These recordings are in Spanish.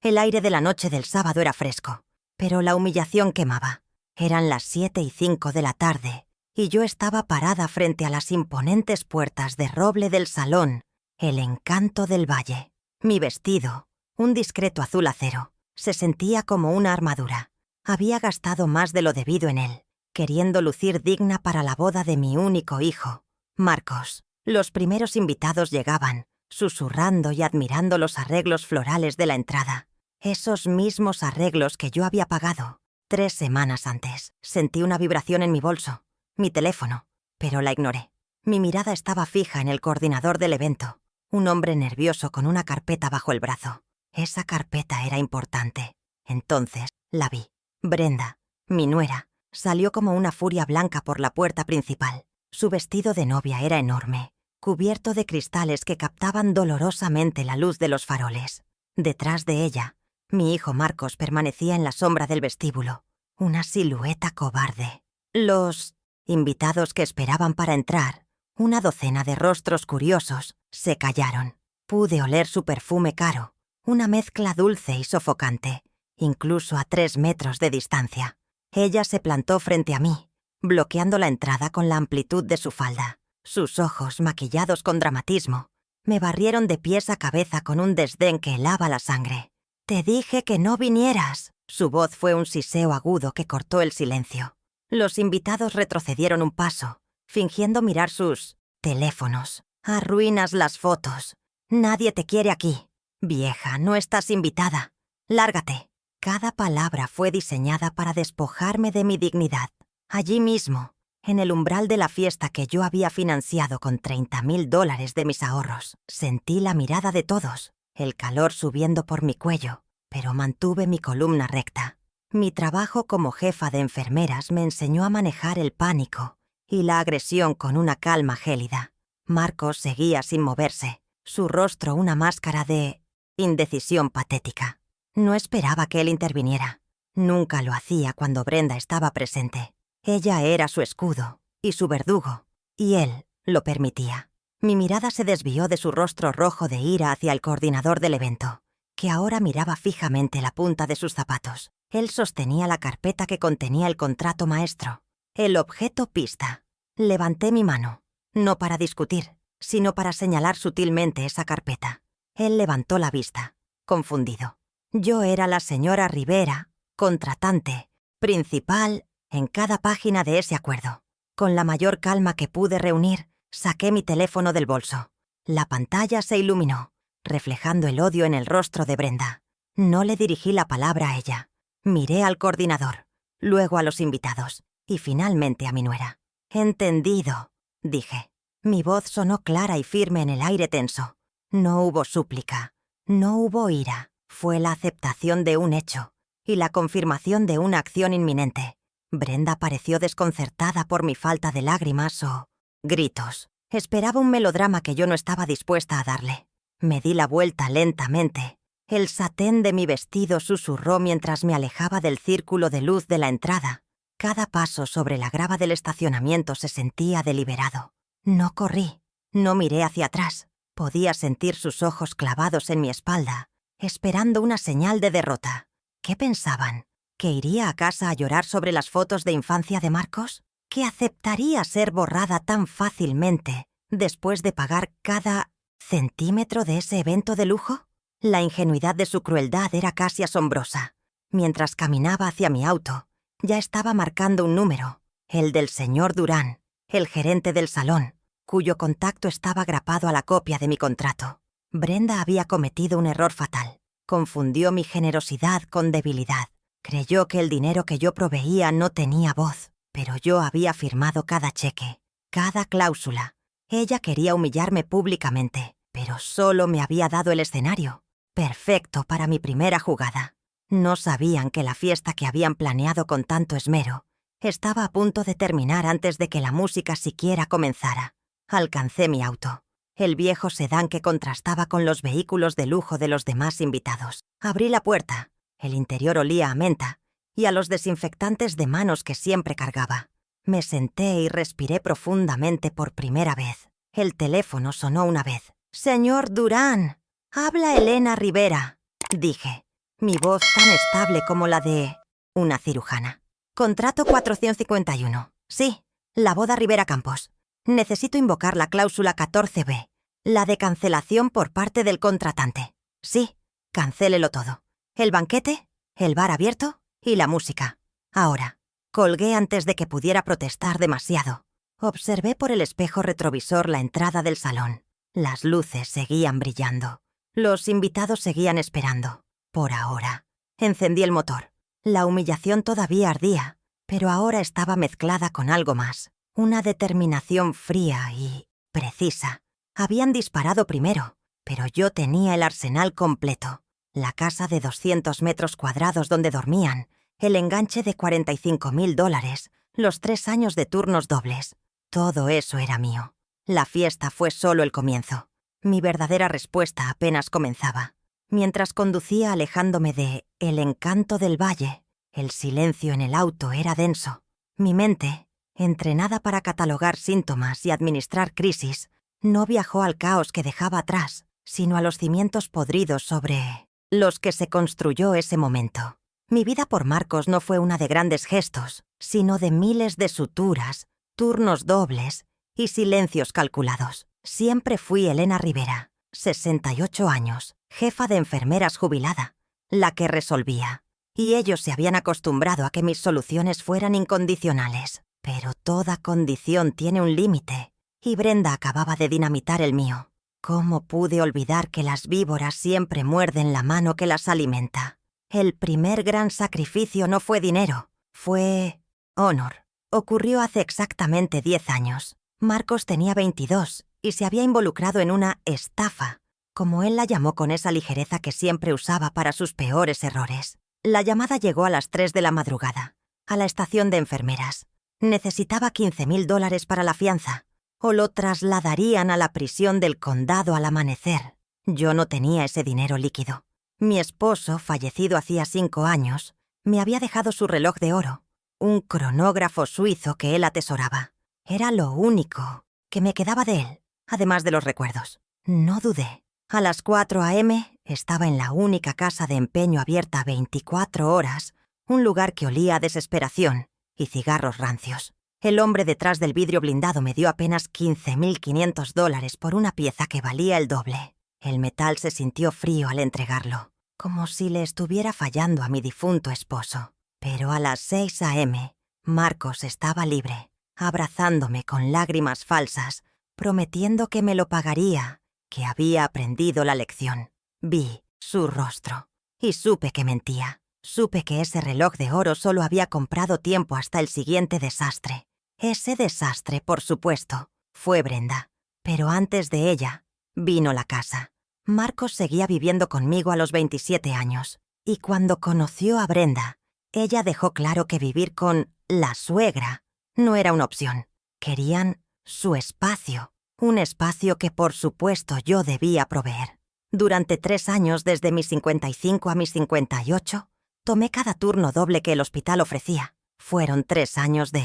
El aire de la noche del sábado era fresco, pero la humillación quemaba. Eran las 7:05 de la tarde, y yo estaba parada frente a las imponentes puertas de roble del salón, el encanto del valle. Mi vestido, un discreto azul acero, se sentía como una armadura. Había gastado más de lo debido en él, queriendo lucir digna para la boda de mi único hijo, Marcos. Los primeros invitados llegaban, susurrando y admirando los arreglos florales de la entrada. Esos mismos arreglos que yo había pagado 3 semanas antes. Sentí una vibración en mi bolso, mi teléfono, pero la ignoré. Mi mirada estaba fija en el coordinador del evento, un hombre nervioso con una carpeta bajo el brazo. Esa carpeta era importante. Entonces la vi. Brenda, mi nuera, salió como una furia blanca por la puerta principal. Su vestido de novia era enorme, cubierto de cristales que captaban dolorosamente la luz de los faroles. Detrás de ella, mi hijo Marcos permanecía en la sombra del vestíbulo, una silueta cobarde. Los invitados que esperaban para entrar, una docena de rostros curiosos, se callaron. Pude oler su perfume caro, una mezcla dulce y sofocante, incluso a 3 metros de distancia. Ella se plantó frente a mí, bloqueando la entrada con la amplitud de su falda. Sus ojos, maquillados con dramatismo, me barrieron de pies a cabeza con un desdén que helaba la sangre. «Te dije que no vinieras». Su voz fue un siseo agudo que cortó el silencio. Los invitados retrocedieron un paso, fingiendo mirar sus teléfonos. «Arruinas las fotos. Nadie te quiere aquí. Vieja, no estás invitada. Lárgate». Cada palabra fue diseñada para despojarme de mi dignidad. Allí mismo, en el umbral de la fiesta que yo había financiado con $30,000 de mis ahorros, sentí la mirada de todos, el calor subiendo por mi cuello, pero mantuve mi columna recta. Mi trabajo como jefa de enfermeras me enseñó a manejar el pánico y la agresión con una calma gélida. Marcos seguía sin moverse, su rostro una máscara de indecisión patética. No esperaba que él interviniera. Nunca lo hacía cuando Brenda estaba presente. Ella era su escudo y su verdugo, y él lo permitía. Mi mirada se desvió de su rostro rojo de ira hacia el coordinador del evento, que ahora miraba fijamente la punta de sus zapatos. Él sostenía la carpeta que contenía el contrato maestro, el objeto pista. Levanté mi mano, no para discutir, sino para señalar sutilmente esa carpeta. Él levantó la vista, confundido. Yo era la señora Rivera, contratante, principal, en cada página de ese acuerdo. Con la mayor calma que pude reunir, saqué mi teléfono del bolso. La pantalla se iluminó, reflejando el odio en el rostro de Brenda. No le dirigí la palabra a ella. Miré al coordinador, luego a los invitados, y finalmente a mi nuera. «Entendido», dije. Mi voz sonó clara y firme en el aire tenso. No hubo súplica, no hubo ira. Fue la aceptación de un hecho y la confirmación de una acción inminente. Brenda pareció desconcertada por mi falta de lágrimas o gritos. Esperaba un melodrama que yo no estaba dispuesta a darle. Me di la vuelta lentamente. El satén de mi vestido susurró mientras me alejaba del círculo de luz de la entrada. Cada paso sobre la grava del estacionamiento se sentía deliberado. No corrí, no miré hacia atrás. Podía sentir sus ojos clavados en mi espalda, esperando una señal de derrota. ¿Qué pensaban? ¿Que iría a casa a llorar sobre las fotos de infancia de Marcos? ¿Que aceptaría ser borrada tan fácilmente después de pagar cada centímetro de ese evento de lujo? La ingenuidad de su crueldad era casi asombrosa. Mientras caminaba hacia mi auto, ya estaba marcando un número, el del señor Durán, el gerente del salón, cuyo contacto estaba grapado a la copia de mi contrato. Brenda había cometido un error fatal. Confundió mi generosidad con debilidad. Creyó que el dinero que yo proveía no tenía voz, pero yo había firmado cada cheque, cada cláusula. Ella quería humillarme públicamente, pero solo me había dado el escenario, perfecto para mi primera jugada. No sabían que la fiesta que habían planeado con tanto esmero estaba a punto de terminar antes de que la música siquiera comenzara. Alcancé mi auto, el viejo sedán que contrastaba con los vehículos de lujo de los demás invitados. Abrí la puerta. El interior olía a menta y a los desinfectantes de manos que siempre cargaba. Me senté y respiré profundamente por primera vez. El teléfono sonó una vez. «Señor Durán, habla Elena Rivera», dije. mi voz tan estable como la de una cirujana. Contrato 451. Sí, la boda Rivera Campos. Necesito invocar la cláusula 14b, la de cancelación por parte del contratante. Sí, cancélelo todo. El banquete, el bar abierto y la música. Ahora. Colgué antes de que pudiera protestar demasiado. Observé por el espejo retrovisor la entrada del salón. Las luces seguían brillando. Los invitados seguían esperando. Por ahora. Encendí el motor. La humillación todavía ardía, pero ahora estaba mezclada con algo más. Una determinación fría y precisa. Habían disparado primero, pero yo tenía el arsenal completo. La casa de 200 metros cuadrados donde dormían, el enganche de $45,000, los 3 años de turnos dobles. Todo eso era mío. La fiesta fue solo el comienzo. Mi verdadera respuesta apenas comenzaba. Mientras conducía alejándome de El encanto del valle, el silencio en el auto era denso. Mi mente, entrenada para catalogar síntomas y administrar crisis, no viajó al caos que dejaba atrás, sino a los cimientos podridos sobre los que se construyó ese momento. Mi vida por Marcos no fue una de grandes gestos, sino de miles de suturas, turnos dobles y silencios calculados. Siempre fui Elena Rivera, 68 años, jefa de enfermeras jubilada, la que resolvía. Y ellos se habían acostumbrado a que mis soluciones fueran incondicionales. Pero toda condición tiene un límite, y Brenda acababa de dinamitar el mío. ¿Cómo pude olvidar que las víboras siempre muerden la mano que las alimenta? El primer gran sacrificio no fue dinero, fue honor. Ocurrió hace exactamente 10 años. Marcos tenía 22 y se había involucrado en una estafa, como él la llamó con esa ligereza que siempre usaba para sus peores errores. La llamada llegó a las 3 de la madrugada, a la estación de enfermeras. Necesitaba $15,000 para la fianza, o lo trasladarían a la prisión del condado al amanecer. Yo no tenía ese dinero líquido. Mi esposo, fallecido hacía 5 años, me había dejado su reloj de oro, un cronógrafo suizo que él atesoraba. Era lo único que me quedaba de él, además de los recuerdos. No dudé. A las 4 a.m. estaba en la única casa de empeño abierta 24 horas, un lugar que olía a desesperación y cigarros rancios. El hombre detrás del vidrio blindado me dio apenas $15,500 por una pieza que valía el doble. El metal se sintió frío al entregarlo, como si le estuviera fallando a mi difunto esposo. Pero a las 6 a.m., Marcos estaba libre, abrazándome con lágrimas falsas, prometiendo que me lo pagaría, que había aprendido la lección. Vi su rostro y supe que mentía. Supe que ese reloj de oro solo había comprado tiempo hasta el siguiente desastre. Ese desastre, por supuesto, fue Brenda. Pero antes de ella, vino la casa. Marcos seguía viviendo conmigo a los 27 años. Y cuando conoció a Brenda, ella dejó claro que vivir con la suegra no era una opción. Querían su espacio, un espacio que por supuesto yo debía proveer. Durante 3 años, desde mis 55 a mis 58, tomé cada turno doble que el hospital ofrecía. Fueron 3 años de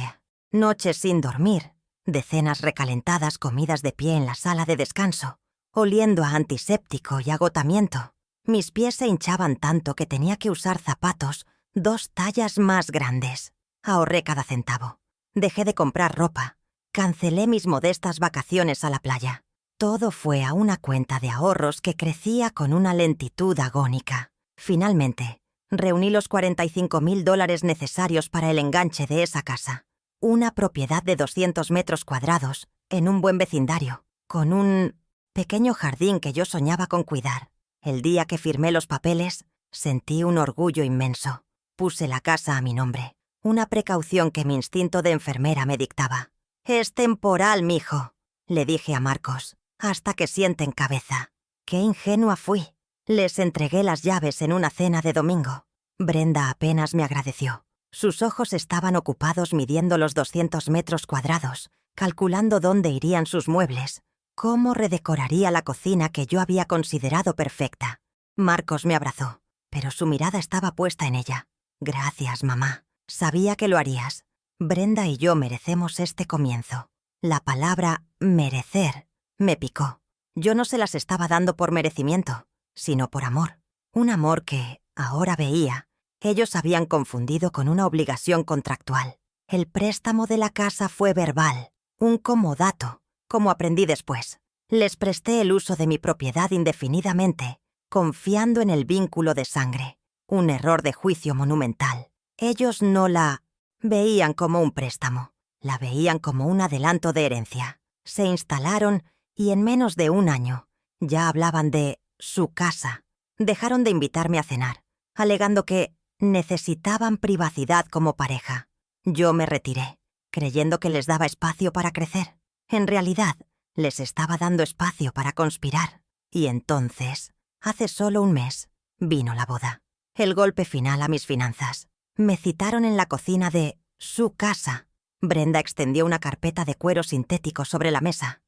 noches sin dormir, de cenas recalentadas comidas de pie en la sala de descanso, oliendo a antiséptico y agotamiento. Mis pies se hinchaban tanto que tenía que usar zapatos 2 tallas más grandes. Ahorré cada centavo. Dejé de comprar ropa. Cancelé mis modestas vacaciones a la playa. Todo fue a una cuenta de ahorros que crecía con una lentitud agónica. Finalmente, reuní los $45,000 necesarios para el enganche de esa casa. Una propiedad de 200 metros cuadrados, en un buen vecindario, con un pequeño jardín que yo soñaba con cuidar. El día que firmé los papeles, sentí un orgullo inmenso. Puse la casa a mi nombre, una precaución que mi instinto de enfermera me dictaba. «Es temporal, mijo», le dije a Marcos, «hasta que sienten cabeza». Qué ingenua fui. Les entregué las llaves en una cena de domingo. Brenda apenas me agradeció. Sus ojos estaban ocupados midiendo los 200 metros cuadrados, calculando dónde irían sus muebles, cómo redecoraría la cocina que yo había considerado perfecta. Marcos me abrazó, pero su mirada estaba puesta en ella. «Gracias, mamá. Sabía que lo harías. Brenda y yo merecemos este comienzo». La palabra «merecer» me picó. Yo no se las estaba dando por merecimiento, sino por amor. Un amor que, Ahora veía. Ellos habían confundido con una obligación contractual. El préstamo de la casa fue verbal, un comodato, como aprendí después. Les presté el uso de mi propiedad indefinidamente, confiando en el vínculo de sangre. Un error de juicio monumental. Ellos no la veían como un préstamo, la veían como un adelanto de herencia. Se instalaron y en menos de un año ya hablaban de su casa. Dejaron de invitarme a cenar, alegando que necesitaban privacidad como pareja. Yo me retiré, creyendo que les daba espacio para crecer. En realidad, les estaba dando espacio para conspirar. Y entonces, hace solo un mes, vino la boda. El golpe final a mis finanzas. Me citaron en la cocina de su casa. Brenda extendió una carpeta de cuero sintético sobre la mesa.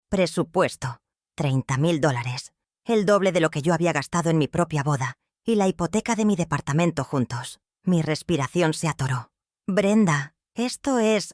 Presupuesto. $30,000. El doble de lo que yo había gastado en mi propia boda y la hipoteca de mi departamento juntos. Mi respiración se atoró. Brenda, esto es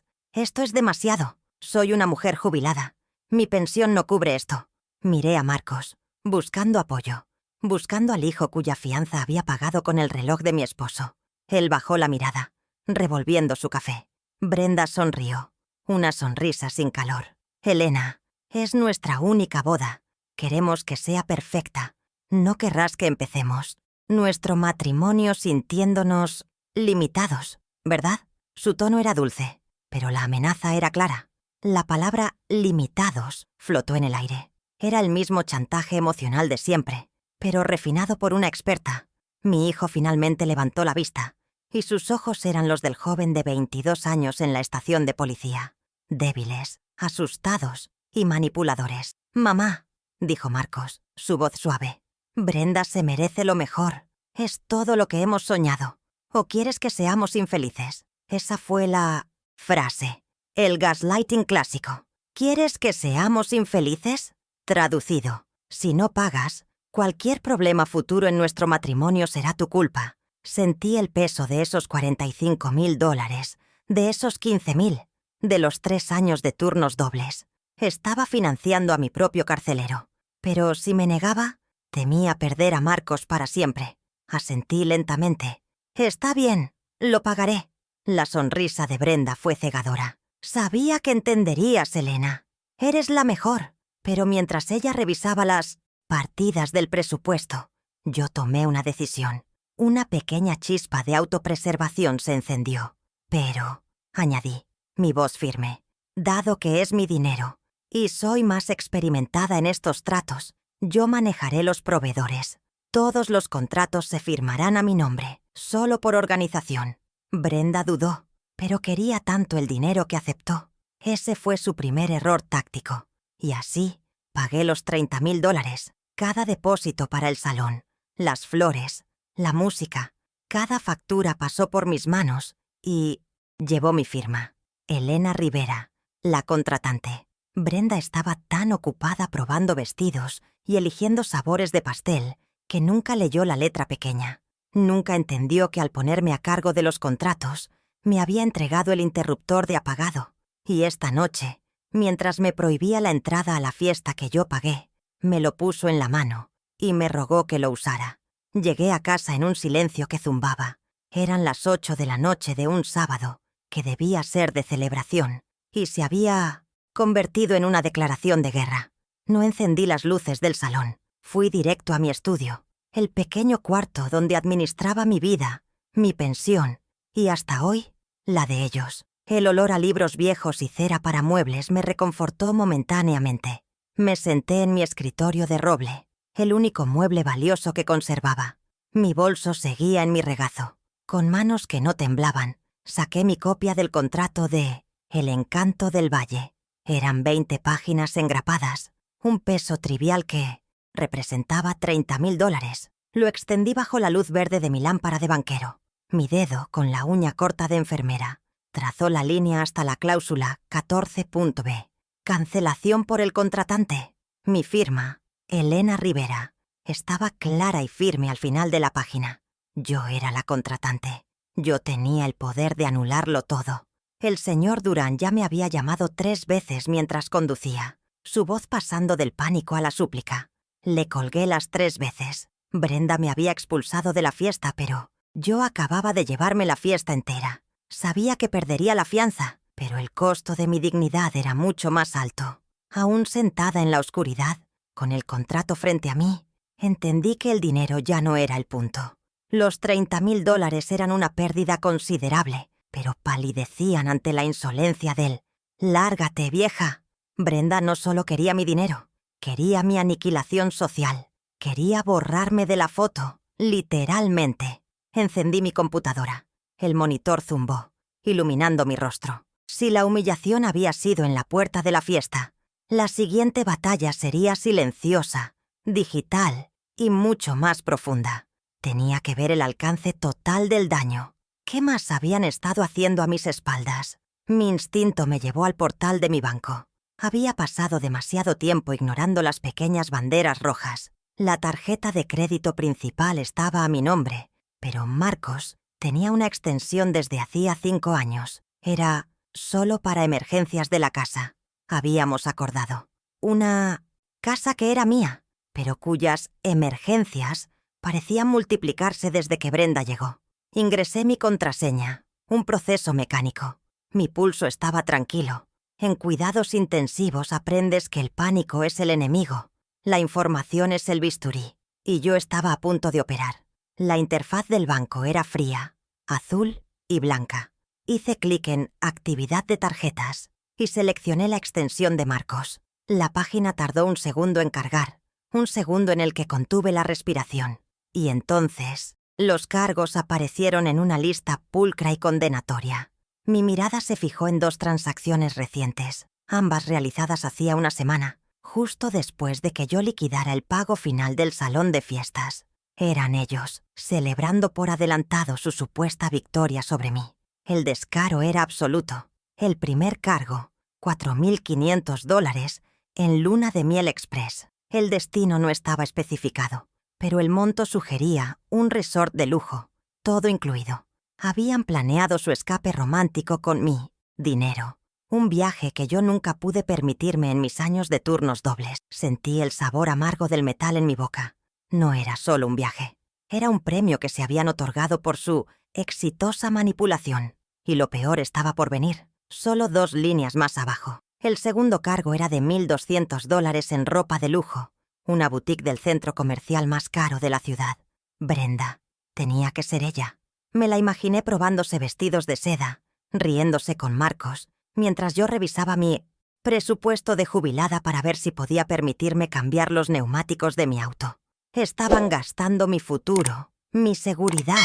demasiado. Soy una mujer jubilada. Mi pensión no cubre esto. Miré a Marcos, buscando apoyo, buscando al hijo cuya fianza había pagado con el reloj de mi esposo. Él bajó la mirada, revolviendo su café. Brenda sonrió, una sonrisa sin calor. Elena, es nuestra única boda. Queremos que sea perfecta. No querrás que empecemos nuestro matrimonio sintiéndonos limitados, ¿verdad? Su tono era dulce, pero la amenaza era clara. La palabra limitados flotó en el aire. Era el mismo chantaje emocional de siempre, pero refinado por una experta. Mi hijo finalmente levantó la vista, y sus ojos eran los del joven de 22 años en la estación de policía. Débiles, asustados y manipuladores. «Mamá», dijo Marcos, su voz suave. «Brenda se merece lo mejor. Es todo lo que hemos soñado. ¿O quieres que seamos infelices?» Esa fue la frase. El gaslighting clásico. ¿Quieres que seamos infelices? Traducido. Si no pagas, cualquier problema futuro en nuestro matrimonio será tu culpa. Sentí el peso de esos $45,000, de esos 15,000, de los 3 años de turnos dobles. Estaba financiando a mi propio carcelero. Pero si me negaba, temía perder a Marcos para siempre. Asentí lentamente. «Está bien, lo pagaré». La sonrisa de Brenda fue cegadora. «Sabía que entenderías, Elena. Eres la mejor». Pero mientras ella revisaba las partidas del presupuesto, yo tomé una decisión. Una pequeña chispa de autopreservación se encendió. «Pero», añadí, mi voz firme, «dado que es mi dinero y soy más experimentada en estos tratos, yo manejaré los proveedores. Todos los contratos se firmarán a mi nombre, solo por organización». Brenda dudó, pero quería tanto el dinero que aceptó. Ese fue su primer error táctico. Y así, pagué los $30,000, cada depósito para el salón, las flores, la música. Cada factura pasó por mis manos y llevó mi firma. Elena Rivera, la contratante. Brenda estaba tan ocupada probando vestidos y eligiendo sabores de pastel que nunca leyó la letra pequeña. Nunca entendió que al ponerme a cargo de los contratos, me había entregado el interruptor de apagado. Y esta noche, mientras me prohibía la entrada a la fiesta que yo pagué, me lo puso en la mano y me rogó que lo usara. Llegué a casa en un silencio que zumbaba. Eran las 8 de la noche de un sábado, que debía ser de celebración, y se había convertido en una declaración de guerra. No encendí las luces del salón. Fui directo a mi estudio, el pequeño cuarto donde administraba mi vida, mi pensión y hasta hoy, la de ellos. El olor a libros viejos y cera para muebles me reconfortó momentáneamente. Me senté en mi escritorio de roble, el único mueble valioso que conservaba. Mi bolso seguía en mi regazo. Con manos que no temblaban, saqué mi copia del contrato de El encanto del valle. Eran 20 páginas engrapadas, un peso trivial que representaba $30,000. Lo extendí bajo la luz verde de mi lámpara de banquero. Mi dedo, con la uña corta de enfermera, trazó la línea hasta la cláusula 14.b. Cancelación por el contratante. Mi firma, Elena Rivera, estaba clara y firme al final de la página. Yo era la contratante. Yo tenía el poder de anularlo todo. El señor Durán ya me había llamado 3 veces mientras conducía, su voz pasando del pánico a la súplica. Le colgué las 3 veces. Brenda me había expulsado de la fiesta, pero yo acababa de llevarme la fiesta entera. Sabía que perdería la fianza, pero el costo de mi dignidad era mucho más alto. Aún sentada en la oscuridad, con el contrato frente a mí, entendí que el dinero ya no era el punto. Los $30,000 eran una pérdida considerable, pero palidecían ante la insolencia del «Lárgate, vieja». Brenda no solo quería mi dinero, quería mi aniquilación social. Quería borrarme de la foto, literalmente. Encendí mi computadora. El monitor zumbó, iluminando mi rostro. Si la humillación había sido en la puerta de la fiesta, la siguiente batalla sería silenciosa, digital y mucho más profunda. Tenía que ver el alcance total del daño. ¿Qué más habían estado haciendo a mis espaldas? Mi instinto me llevó al portal de mi banco. Había pasado demasiado tiempo ignorando las pequeñas banderas rojas. La tarjeta de crédito principal estaba a mi nombre, pero Marcos tenía una extensión desde hacía 5 años. Era solo para emergencias de la casa. Habíamos acordado. Una casa que era mía, pero cuyas emergencias parecían multiplicarse desde que Brenda llegó. Ingresé mi contraseña, un proceso mecánico. Mi pulso estaba tranquilo. En cuidados intensivos aprendes que el pánico es el enemigo. La información es el bisturí, y yo estaba a punto de operar. La interfaz del banco era fría, azul y blanca. Hice clic en Actividad de tarjetas y seleccioné la extensión de Marcos. La página tardó un segundo en cargar, un segundo en el que contuve la respiración. Y entonces, los cargos aparecieron en una lista pulcra y condenatoria. Mi mirada se fijó en 2 transacciones recientes, ambas realizadas hacía una semana, justo después de que yo liquidara el pago final del salón de fiestas. Eran ellos, celebrando por adelantado su supuesta victoria sobre mí. El descaro era absoluto. El primer cargo, $4,500, en Luna de Miel Express. El destino no estaba especificado, pero el monto sugería un resort de lujo, todo incluido. Habían planeado su escape romántico con mi dinero. Un viaje que yo nunca pude permitirme en mis años de turnos dobles. Sentí el sabor amargo del metal en mi boca. No era solo un viaje. Era un premio que se habían otorgado por su exitosa manipulación. Y lo peor estaba por venir. Solo 2 líneas más abajo. El segundo cargo era de $1,200 en ropa de lujo. Una boutique del centro comercial más caro de la ciudad. Brenda. Tenía que ser ella. Me la imaginé probándose vestidos de seda, riéndose con Marcos, mientras yo revisaba mi presupuesto de jubilada para ver si podía permitirme cambiar los neumáticos de mi auto. Estaban gastando mi futuro, mi seguridad,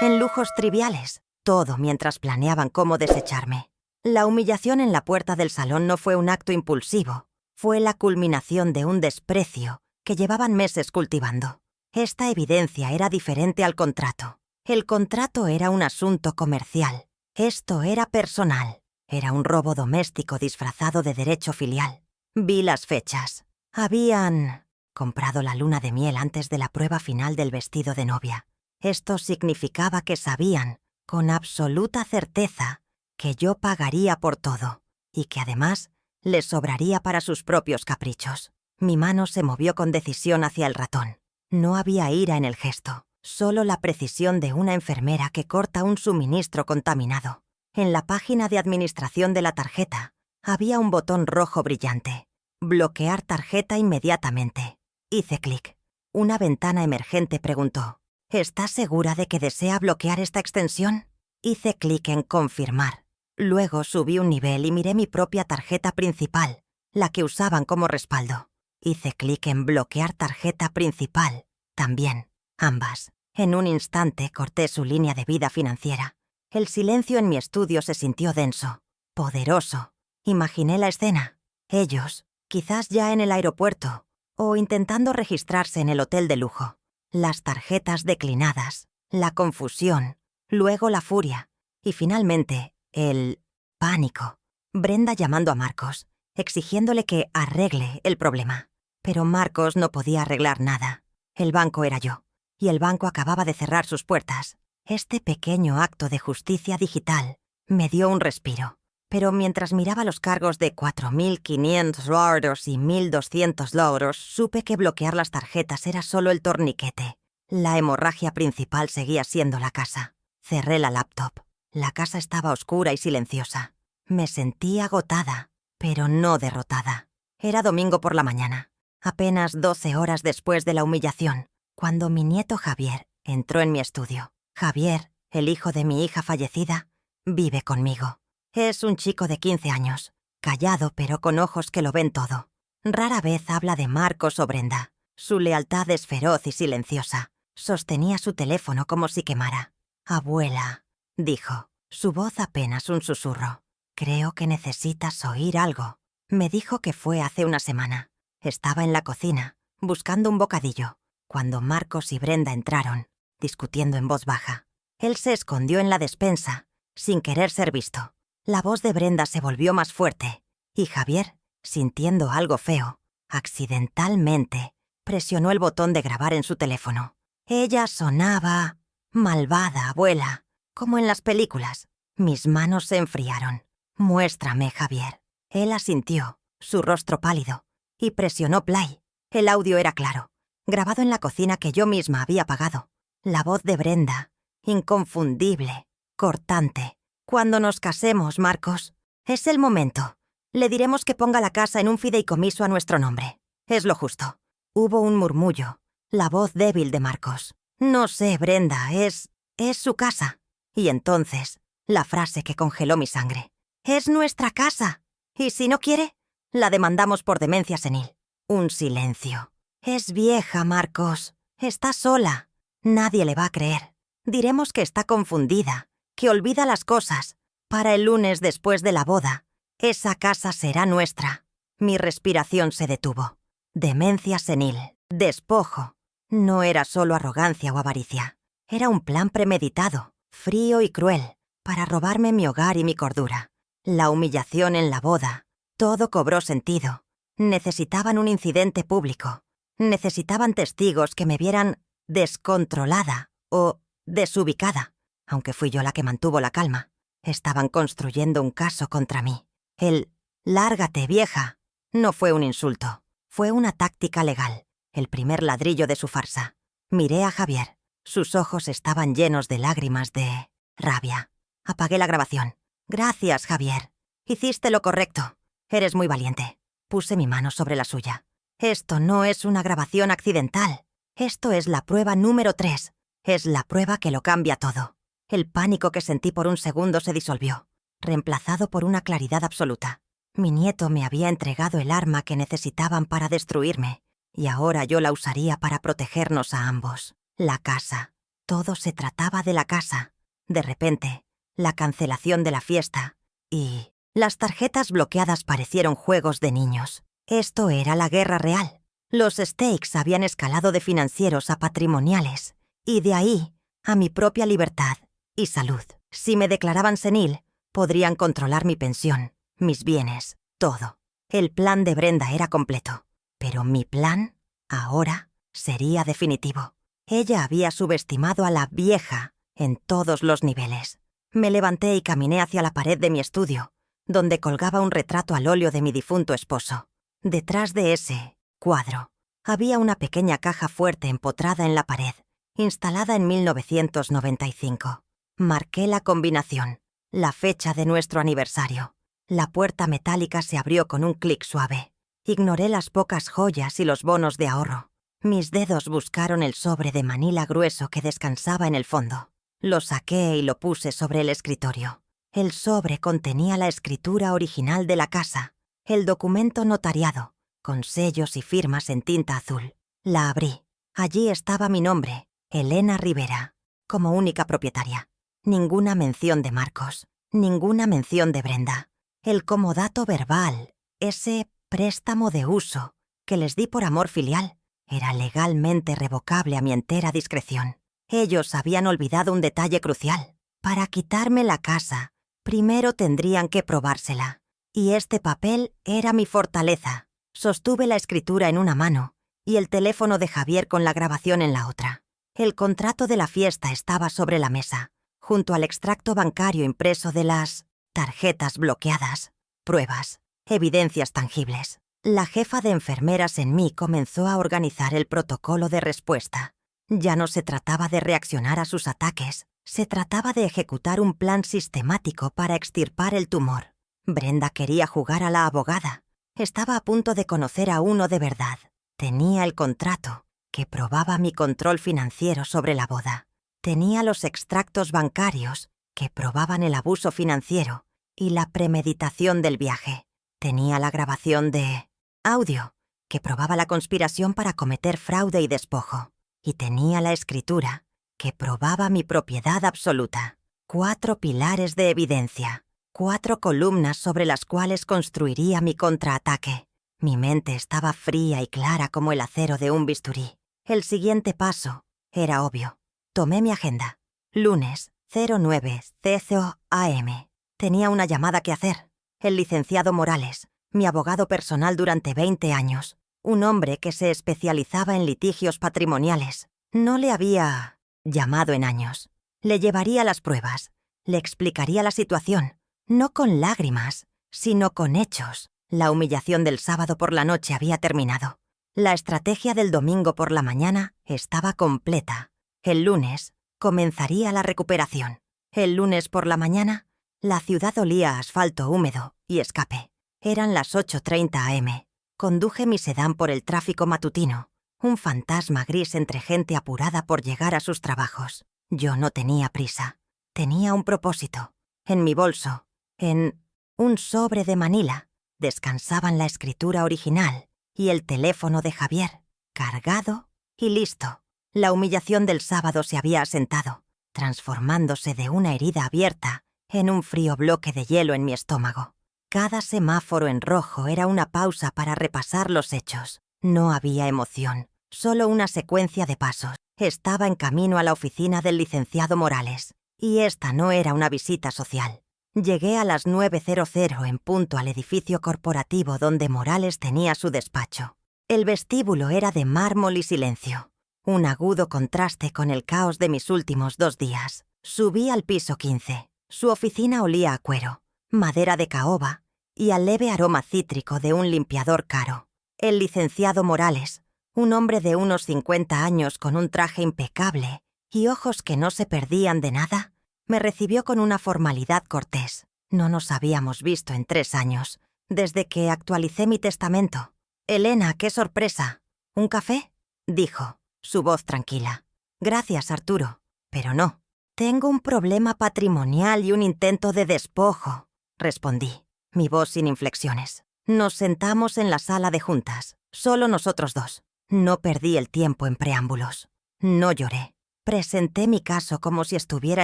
en lujos triviales, todo mientras planeaban cómo desecharme. La humillación en la puerta del salón no fue un acto impulsivo, fue la culminación de un desprecio que llevaban meses cultivando. Esta evidencia era diferente al contrato. El contrato era un asunto comercial. Esto era personal. Era un robo doméstico disfrazado de derecho filial. Vi las fechas. Habían comprado la luna de miel antes de la prueba final del vestido de novia. Esto significaba que sabían, con absoluta certeza, que yo pagaría por todo, y que además les sobraría para sus propios caprichos. Mi mano se movió con decisión hacia el ratón. No había ira en el gesto, solo la precisión de una enfermera que corta un suministro contaminado. En la página de administración de la tarjeta había un botón rojo brillante. Bloquear tarjeta inmediatamente. Hice clic. Una ventana emergente preguntó: ¿Estás segura de que desea bloquear esta extensión? Hice clic en confirmar. Luego subí un nivel y miré mi propia tarjeta principal, la que usaban como respaldo. Hice clic en bloquear tarjeta principal, también, ambas. En un instante corté su línea de vida financiera. El silencio en mi estudio se sintió denso, poderoso. Imaginé la escena. Ellos, quizás ya en el aeropuerto, o intentando registrarse en el hotel de lujo. Las tarjetas declinadas, la confusión, luego la furia, y finalmente, el pánico. Brenda llamando a Marcos, exigiéndole que arregle el problema. Pero Marcos no podía arreglar nada. El banco era yo, y el banco acababa de cerrar sus puertas. Este pequeño acto de justicia digital me dio un respiro. Pero mientras miraba los cargos de $4,500 y $1,200, supe que bloquear las tarjetas era solo el torniquete. La hemorragia principal seguía siendo la casa. Cerré la laptop. La casa estaba oscura y silenciosa. Me sentí agotada, pero no derrotada. Era domingo por la mañana, apenas 12 horas después de la humillación, cuando mi nieto Javier entró en mi estudio. Javier, el hijo de mi hija fallecida, vive conmigo. Es un chico de 15 años, callado pero con ojos que lo ven todo. Rara vez habla de Marcos o Brenda. Su lealtad es feroz y silenciosa. Sostenía su teléfono como si quemara. «Abuela», dijo, su voz apenas un susurro. «Creo que necesitas oír algo». Me dijo que fue hace una semana. Estaba en la cocina, buscando un bocadillo, cuando Marcos y Brenda entraron, discutiendo en voz baja. Él se escondió en la despensa, sin querer ser visto. La voz de Brenda se volvió más fuerte, y Javier, sintiendo algo feo, accidentalmente, presionó el botón de grabar en su teléfono. Ella sonaba... «Malvada, abuela», como en las películas. Mis manos se enfriaron. «Muéstrame, Javier». Él asintió, su rostro pálido, y presionó play. El audio era claro, grabado en la cocina que yo misma había apagado. La voz de Brenda, inconfundible, cortante. «Cuando nos casemos, Marcos, es el momento. Le diremos que ponga la casa en un fideicomiso a nuestro nombre. Es lo justo». Hubo un murmullo, la voz débil de Marcos. «No sé, Brenda, es su casa». Y entonces, la frase que congeló mi sangre. «Es nuestra casa. Y si no quiere, la demandamos por demencia senil». Un silencio. «Es vieja, Marcos. Está sola. Nadie le va a creer. Diremos que está confundida, que olvida las cosas. Para el lunes después de la boda, esa casa será nuestra». Mi respiración se detuvo. Demencia senil. Despojo. No era solo arrogancia o avaricia. Era un plan premeditado, frío y cruel, para robarme mi hogar y mi cordura. La humillación en la boda. Todo cobró sentido. Necesitaban un incidente público. Necesitaban testigos que me vieran descontrolada o desubicada, aunque fui yo la que mantuvo la calma. Estaban construyendo un caso contra mí. El «lárgate, vieja» no fue un insulto, fue una táctica legal, el primer ladrillo de su farsa. Miré a Javier. Sus ojos estaban llenos de lágrimas de rabia. Apagué la grabación. «Gracias, Javier. Hiciste lo correcto. Eres muy valiente». Puse mi mano sobre la suya. «Esto no es una grabación accidental. Esto es la prueba número 3. Es la prueba que lo cambia todo». El pánico que sentí por un segundo se disolvió, reemplazado por una claridad absoluta. Mi nieto me había entregado el arma que necesitaban para destruirme, y ahora yo la usaría para protegernos a ambos. La casa. Todo se trataba de la casa. De repente, la cancelación de la fiesta y las tarjetas bloqueadas parecieron juegos de niños. Esto era la guerra real. Los stakes habían escalado de financieros a patrimoniales, y de ahí a mi propia libertad y salud. Si me declaraban senil, podrían controlar mi pensión, mis bienes, todo. El plan de Brenda era completo, pero mi plan, ahora, sería definitivo. Ella había subestimado a la vieja en todos los niveles. Me levanté y caminé hacia la pared de mi estudio, donde colgaba un retrato al óleo de mi difunto esposo. Detrás de ese cuadro había una pequeña caja fuerte empotrada en la pared, instalada en 1995. Marqué la combinación, la fecha de nuestro aniversario. La puerta metálica se abrió con un clic suave. Ignoré las pocas joyas y los bonos de ahorro. Mis dedos buscaron el sobre de manila grueso que descansaba en el fondo. Lo saqué y lo puse sobre el escritorio. El sobre contenía la escritura original de la casa, el documento notariado, con sellos y firmas en tinta azul. La abrí. Allí estaba mi nombre, Elena Rivera, como única propietaria. Ninguna mención de Marcos, ninguna mención de Brenda. El comodato verbal, ese préstamo de uso que les di por amor filial, era legalmente revocable a mi entera discreción. Ellos habían olvidado un detalle crucial. Para quitarme la casa, primero tendrían que probársela. Y este papel era mi fortaleza. Sostuve la escritura en una mano y el teléfono de Javier con la grabación en la otra. El contrato de la fiesta estaba sobre la mesa, junto al extracto bancario impreso de las tarjetas bloqueadas, pruebas, evidencias tangibles. La jefa de enfermeras en mí comenzó a organizar el protocolo de respuesta. Ya no se trataba de reaccionar a sus ataques, se trataba de ejecutar un plan sistemático para extirpar el tumor. Brenda quería jugar a la abogada. Estaba a punto de conocer a uno de verdad. Tenía el contrato, que probaba mi control financiero sobre la boda. Tenía los extractos bancarios, que probaban el abuso financiero y la premeditación del viaje. Tenía la grabación de audio, que probaba la conspiración para cometer fraude y despojo. Y tenía la escritura, que probaba mi propiedad absoluta. 4 pilares de evidencia, 4 columnas sobre las cuales construiría mi contraataque. Mi mente estaba fría y clara como el acero de un bisturí. El siguiente paso era obvio. Tomé mi agenda. Lunes, 09 CCO AM. Tenía una llamada que hacer. El licenciado Morales, mi abogado personal durante 20 años. Un hombre que se especializaba en litigios patrimoniales. No le había llamado en años. Le llevaría las pruebas. Le explicaría la situación. No con lágrimas, sino con hechos. La humillación del sábado por la noche había terminado. La estrategia del domingo por la mañana estaba completa. El lunes comenzaría la recuperación. El lunes por la mañana, la ciudad olía a asfalto húmedo y escape. Eran las 8:30 am. Conduje mi sedán por el tráfico matutino, un fantasma gris entre gente apurada por llegar a sus trabajos. Yo no tenía prisa. Tenía un propósito. En mi bolso, en un sobre de Manila, descansaban la escritura original y el teléfono de Javier, cargado y listo. La humillación del sábado se había asentado, transformándose de una herida abierta en un frío bloque de hielo en mi estómago. Cada semáforo en rojo era una pausa para repasar los hechos. No había emoción, solo una secuencia de pasos. Estaba en camino a la oficina del licenciado Morales, y esta no era una visita social. Llegué a las 9:00 en punto al edificio corporativo donde Morales tenía su despacho. El vestíbulo era de mármol y silencio, un agudo contraste con el caos de mis últimos 2 días. Subí al piso 15. Su oficina olía a cuero, madera de caoba y al leve aroma cítrico de un limpiador caro. El licenciado Morales, un hombre de unos 50 años con un traje impecable y ojos que no se perdían de nada, me recibió con una formalidad cortés. No nos habíamos visto en 3 años, desde que actualicé mi testamento. «Elena, qué sorpresa. ¿Un café?», dijo, su voz tranquila. «Gracias, Arturo. Pero no. Tengo un problema patrimonial y un intento de despojo», respondí, mi voz sin inflexiones. Nos sentamos en la sala de juntas, solo nosotros 2. No perdí el tiempo en preámbulos. No lloré. Presenté mi caso como si estuviera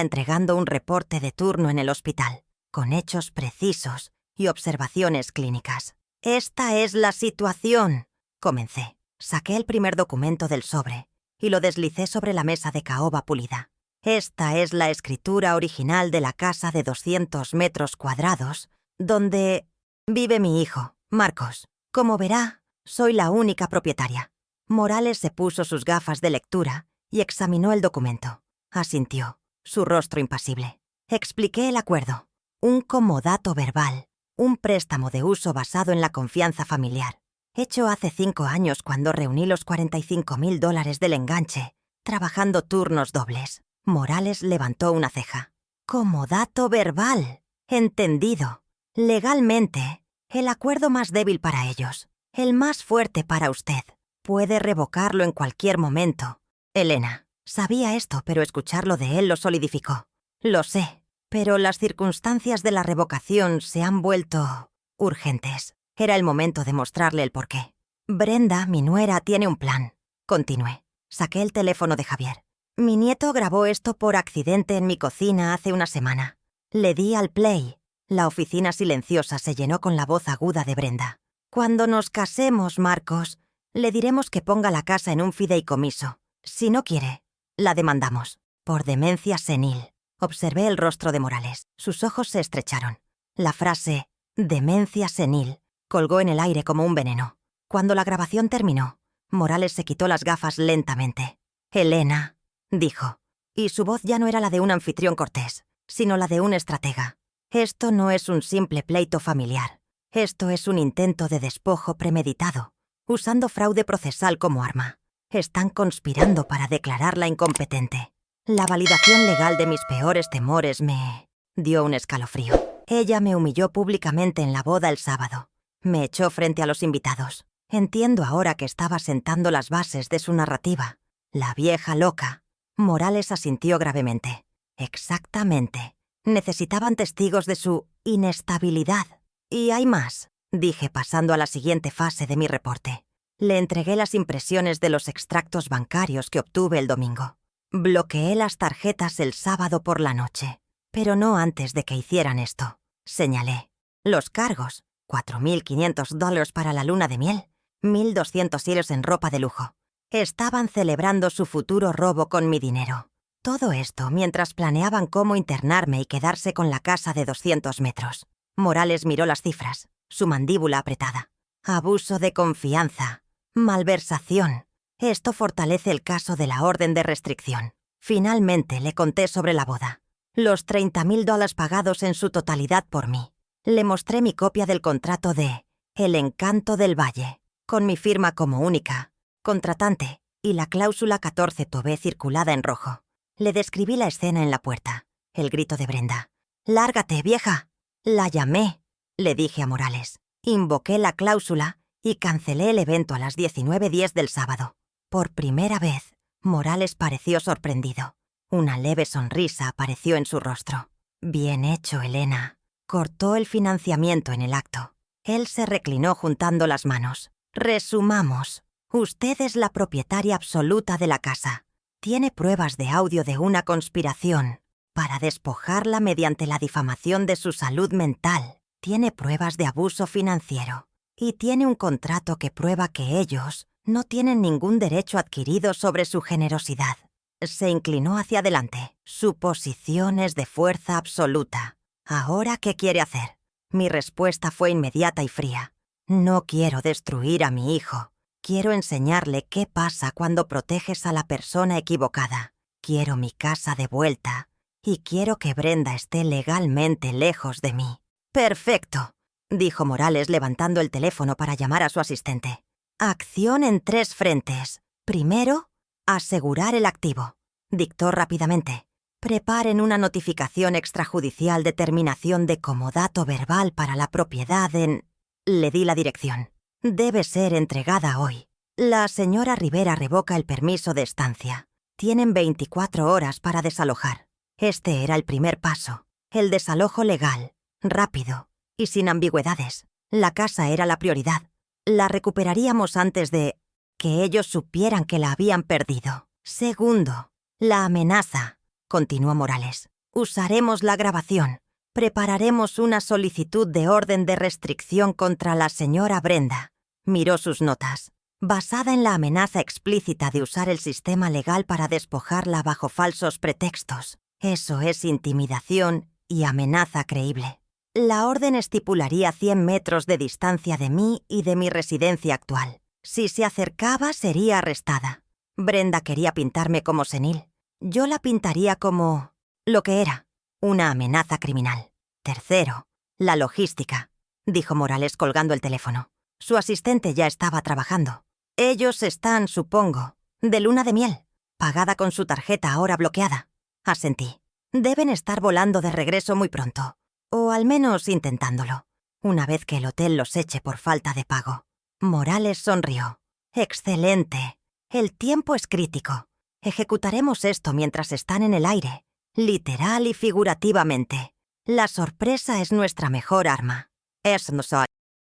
entregando un reporte de turno en el hospital, con hechos precisos y observaciones clínicas. «Esta es la situación», comencé. Saqué el primer documento del sobre y lo deslicé sobre la mesa de caoba pulida. «Esta es la escritura original de la casa de 200 metros cuadrados, donde vive mi hijo, Marcos. Como verá, soy la única propietaria». Morales se puso sus gafas de lectura y examinó el documento. Asintió, su rostro impasible. Expliqué el acuerdo. Un comodato verbal, un préstamo de uso basado en la confianza familiar, hecho hace 5 años cuando reuní los $45,000 del enganche, trabajando turnos dobles. Morales levantó una ceja. «Comodato verbal. Entendido. Legalmente, el acuerdo más débil para ellos, el más fuerte para usted. Puede revocarlo en cualquier momento». Elena. Sabía esto, pero escucharlo de él lo solidificó. «Lo sé, pero las circunstancias de la revocación se han vuelto urgentes. Era el momento de mostrarle el porqué. Brenda, mi nuera, tiene un plan», continué. Saqué el teléfono de Javier. «Mi nieto grabó esto por accidente en mi cocina hace una semana. Le di al play». La oficina silenciosa se llenó con la voz aguda de Brenda. «Cuando nos casemos, Marcos, le diremos que ponga la casa en un fideicomiso. Si no quiere, la demandamos. Por demencia senil». Observé el rostro de Morales. Sus ojos se estrecharon. La frase «demencia senil» colgó en el aire como un veneno. Cuando la grabación terminó, Morales se quitó las gafas lentamente. «Elena», dijo, y su voz ya no era la de un anfitrión cortés, sino la de un estratega. «Esto no es un simple pleito familiar. Esto es un intento de despojo premeditado, usando fraude procesal como arma. Están conspirando para declararla incompetente. La validación legal de mis peores temores me dio un escalofrío. Ella me humilló públicamente en la boda el sábado. Me echó frente a los invitados. Entiendo ahora que estaba sentando las bases de su narrativa. La vieja loca. Morales asintió gravemente. Exactamente. Necesitaban testigos de su inestabilidad. Y hay más, dije pasando a la siguiente fase de mi reporte. Le entregué las impresiones de los extractos bancarios que obtuve el domingo. Bloqueé las tarjetas el sábado por la noche. Pero no antes de que hicieran esto. Señalé. Los cargos. $4.500 para la luna de miel. 1.200 euros en ropa de lujo. Estaban celebrando su futuro robo con mi dinero. Todo esto mientras planeaban cómo internarme y quedarse con la casa de 200 metros. Morales miró las cifras, su mandíbula apretada. Abuso de confianza. Malversación. Esto fortalece el caso de la orden de restricción. Finalmente le conté sobre la boda. Los $30.000 pagados en su totalidad por mí. Le mostré mi copia del contrato de El Encanto del Valle, con mi firma como única contratante y la cláusula 14 Tobé circulada en rojo. Le describí la escena en la puerta. El grito de Brenda. «¡Lárgate, vieja!». La llamé, le dije a Morales. Invoqué la cláusula y cancelé el evento a las 19:10 del sábado. Por primera vez, Morales pareció sorprendido. Una leve sonrisa apareció en su rostro. «Bien hecho, Elena». Cortó el financiamiento en el acto. Él se reclinó juntando las manos. «Resumamos. Usted es la propietaria absoluta de la casa. Tiene pruebas de audio de una conspiración para despojarla mediante la difamación de su salud mental. Tiene pruebas de abuso financiero. Y tiene un contrato que prueba que ellos no tienen ningún derecho adquirido sobre su generosidad». Se inclinó hacia adelante. «Su posición es de fuerza absoluta. ¿Ahora qué quiere hacer?». Mi respuesta fue inmediata y fría. «No quiero destruir a mi hijo. Quiero enseñarle qué pasa cuando proteges a la persona equivocada. Quiero mi casa de vuelta. Y quiero que Brenda esté legalmente lejos de mí». «Perfecto», dijo Morales levantando el teléfono para llamar a su asistente. «Acción en 3 frentes. Primero, asegurar el activo». Dictó rápidamente. «Preparen una notificación extrajudicial de terminación de comodato verbal para la propiedad en...». Le di la dirección. «Debe ser entregada hoy. La señora Rivera revoca el permiso de estancia. Tienen 24 horas para desalojar». Este era el primer paso. El desalojo legal, rápido y sin ambigüedades. La casa era la prioridad. La recuperaríamos antes de que ellos supieran que la habían perdido. Segundo, la amenaza, continuó Morales. «Usaremos la grabación. Prepararemos una solicitud de orden de restricción contra la señora Brenda». Miró sus notas. «Basada en la amenaza explícita de usar el sistema legal para despojarla bajo falsos pretextos. Eso es intimidación y amenaza creíble. La orden estipularía 100 metros de distancia de mí y de mi residencia actual. Si se acercaba, sería arrestada. Brenda quería pintarme como senil. Yo la pintaría como lo que era, una amenaza criminal. Tercero, la logística», dijo Morales colgando el teléfono. Su asistente ya estaba trabajando. «Ellos están, supongo, de luna de miel, pagada con su tarjeta ahora bloqueada». Asentí. «Deben estar volando de regreso muy pronto, o al menos intentándolo, una vez que el hotel los eche por falta de pago». Morales sonrió. «Excelente. El tiempo es crítico. Ejecutaremos esto mientras están en el aire, literal y figurativamente. La sorpresa es nuestra mejor arma».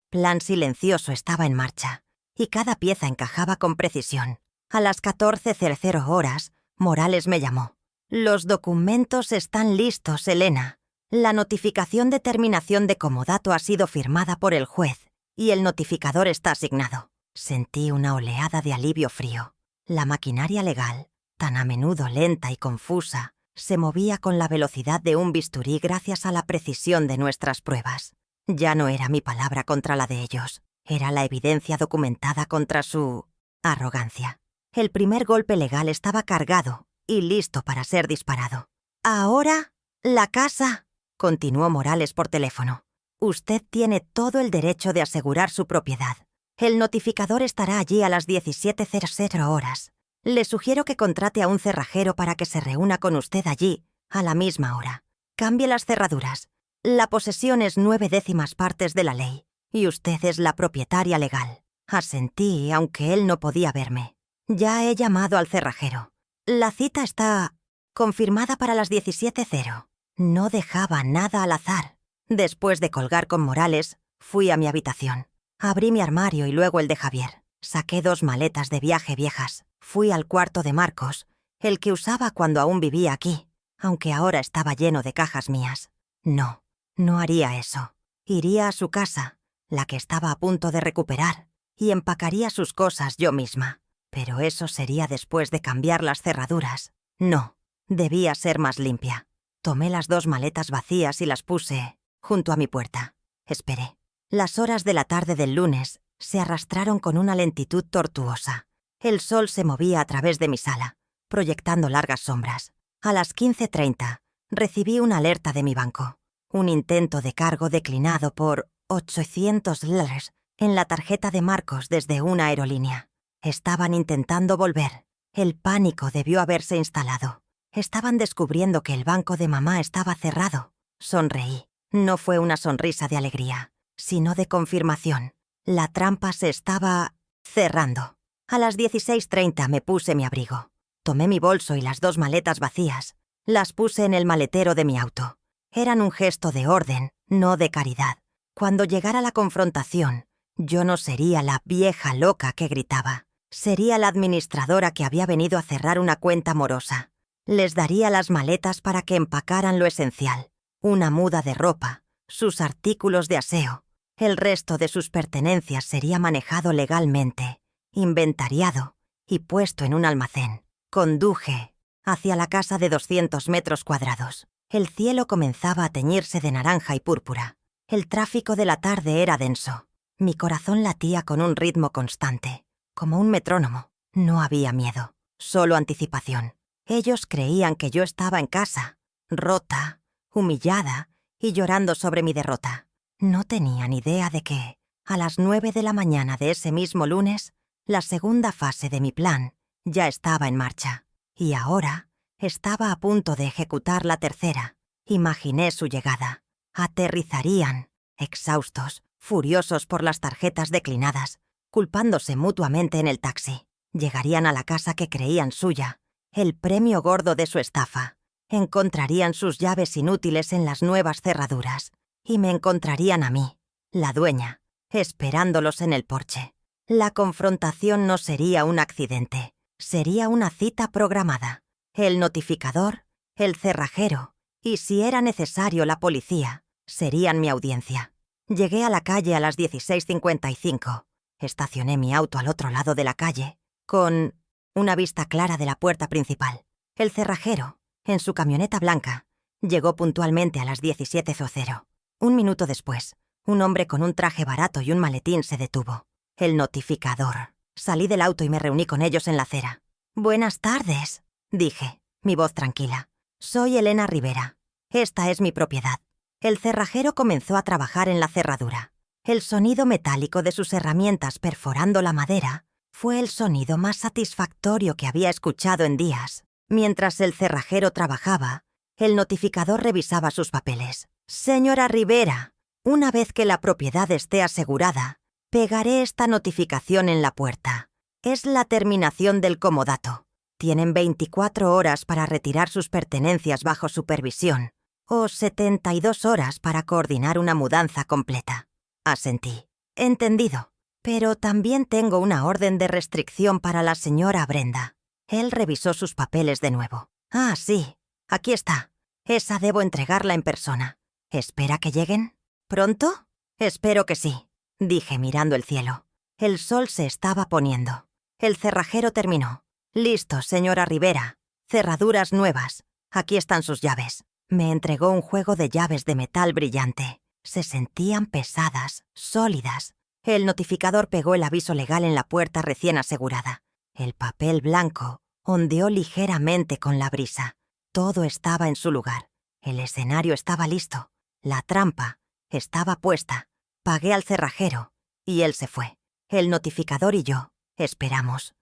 Plan silencioso estaba en marcha, y cada pieza encajaba con precisión. A las 14:00 horas, Morales me llamó. «Los documentos están listos, Elena. La notificación de terminación de comodato ha sido firmada por el juez, y el notificador está asignado». Sentí una oleada de alivio frío. La maquinaria legal, tan a menudo lenta y confusa, se movía con la velocidad de un bisturí gracias a la precisión de nuestras pruebas. Ya no era mi palabra contra la de ellos, era la evidencia documentada contra su arrogancia. El primer golpe legal estaba cargado y listo para ser disparado. «Ahora, la casa», continuó Morales por teléfono. «Usted tiene todo el derecho de asegurar su propiedad. El notificador estará allí a las 17:00 horas. Le sugiero que contrate a un cerrajero para que se reúna con usted allí, a la misma hora. Cambie las cerraduras. La posesión es 9/10 partes de la ley, y usted es la propietaria legal. Asentí, aunque él no podía verme. Ya he llamado al cerrajero. La cita está confirmada para las 17:00. No dejaba nada al azar. Después de colgar con Morales, fui a mi habitación. Abrí mi armario y luego el de Javier. Saqué 2 maletas de viaje viejas. Fui al cuarto de Marcos, el que usaba cuando aún vivía aquí, aunque ahora estaba lleno de cajas mías. No, no haría eso. Iría a su casa, la que estaba a punto de recuperar, y empacaría sus cosas yo misma. Pero eso sería después de cambiar las cerraduras. No, debía ser más limpia. Tomé las 2 maletas vacías y las puse junto a mi puerta. Esperé. Las horas de la tarde del lunes se arrastraron con una lentitud tortuosa. El sol se movía a través de mi sala, proyectando largas sombras. A las 15:30 recibí una alerta de mi banco. Un intento de cargo declinado por $800 en la tarjeta de Marcos desde una aerolínea. Estaban intentando volver. El pánico debió haberse instalado. Estaban descubriendo que el banco de mamá estaba cerrado. Sonreí. No fue una sonrisa de alegría, sino de confirmación. La trampa se estaba cerrando. A las 16:30 me puse mi abrigo. Tomé mi bolso y las 2 maletas vacías. Las puse en el maletero de mi auto. Eran un gesto de orden, no de caridad. Cuando llegara la confrontación, yo no sería la vieja loca que gritaba. Sería la administradora que había venido a cerrar una cuenta morosa. Les daría las maletas para que empacaran lo esencial. Una muda de ropa, sus artículos de aseo. El resto de sus pertenencias sería manejado legalmente, inventariado y puesto en un almacén. Conduje hacia la casa de 200 metros cuadrados. El cielo comenzaba a teñirse de naranja y púrpura. El tráfico de la tarde era denso. Mi corazón latía con un ritmo constante, como un metrónomo. No había miedo, solo anticipación. Ellos creían que yo estaba en casa, rota, humillada y llorando sobre mi derrota. No tenían idea de que, a las 9 de la mañana de ese mismo lunes, la segunda fase de mi plan ya estaba en marcha. Y ahora estaba a punto de ejecutar la tercera. Imaginé su llegada. Aterrizarían, exhaustos, furiosos por las tarjetas declinadas, culpándose mutuamente en el taxi. Llegarían a la casa que creían suya, el premio gordo de su estafa. Encontrarían sus llaves inútiles en las nuevas cerraduras. Y me encontrarían a mí, la dueña, esperándolos en el porche. La confrontación no sería un accidente, sería una cita programada. El notificador, el cerrajero, y si era necesario la policía, serían mi audiencia. Llegué a la calle a las 16:55. Estacioné mi auto al otro lado de la calle, con una vista clara de la puerta principal. El cerrajero, en su camioneta blanca, llegó puntualmente a las 17:00. 1 minuto después, un hombre con un traje barato y un maletín se detuvo. El notificador. Salí del auto y me reuní con ellos en la acera. «Buenas tardes», dije, mi voz tranquila. «Soy Elena Rivera. Esta es mi propiedad». El cerrajero comenzó a trabajar en la cerradura. El sonido metálico de sus herramientas perforando la madera fue el sonido más satisfactorio que había escuchado en días. Mientras el cerrajero trabajaba, el notificador revisaba sus papeles. «Señora Rivera, una vez que la propiedad esté asegurada, pegaré esta notificación en la puerta. Es la terminación del comodato. Tienen 24 horas para retirar sus pertenencias bajo supervisión, o 72 horas para coordinar una mudanza completa». Asentí. «Entendido. Pero también tengo una orden de restricción para la señora Brenda». Él revisó sus papeles de nuevo. «Ah, sí. Aquí está. Esa debo entregarla en persona. ¿Espera que lleguen? ¿Pronto?» «Espero que sí», dije mirando el cielo. El sol se estaba poniendo. El cerrajero terminó. «Listo, señora Rivera. Cerraduras nuevas. Aquí están sus llaves». Me entregó un juego de llaves de metal brillante. Se sentían pesadas, sólidas. El notificador pegó el aviso legal en la puerta recién asegurada. El papel blanco ondeó ligeramente con la brisa. Todo estaba en su lugar. El escenario estaba listo. La trampa estaba puesta. Pagué al cerrajero y él se fue. El notificador y yo esperamos.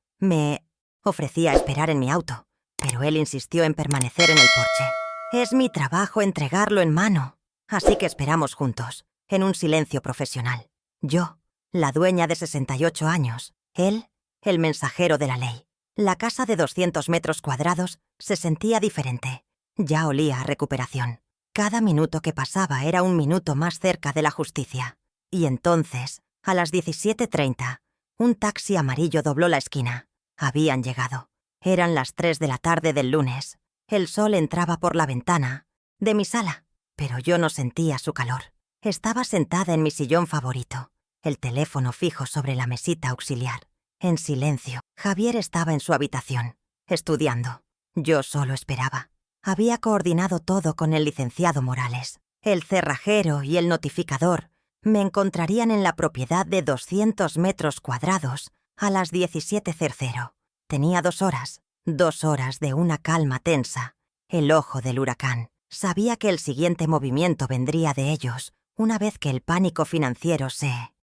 Ofrecía esperar en mi auto, pero él insistió en permanecer en el porche. Es mi trabajo entregarlo en mano, así que esperamos juntos, en un silencio profesional. Yo, la dueña de 68 años, él, el mensajero de la ley. La casa de 200 metros cuadrados se sentía diferente. Ya olía a recuperación. Cada minuto que pasaba era un minuto más cerca de la justicia. Y entonces, a las 17:30, un taxi amarillo dobló la esquina. Habían llegado. Eran las 3 de la tarde del lunes. El sol entraba por la ventana de mi sala, pero yo no sentía su calor. Estaba sentada en mi sillón favorito, el teléfono fijo sobre la mesita auxiliar. En silencio, Javier estaba en su habitación, estudiando. Yo solo esperaba. Había coordinado todo con el licenciado Morales. El cerrajero y el notificador me encontrarían en la propiedad de 200 metros cuadrados a las 17:00. Tenía 2 horas, 2 horas de una calma tensa. El ojo del huracán. Sabía que el siguiente movimiento vendría de ellos, una vez que el pánico financiero se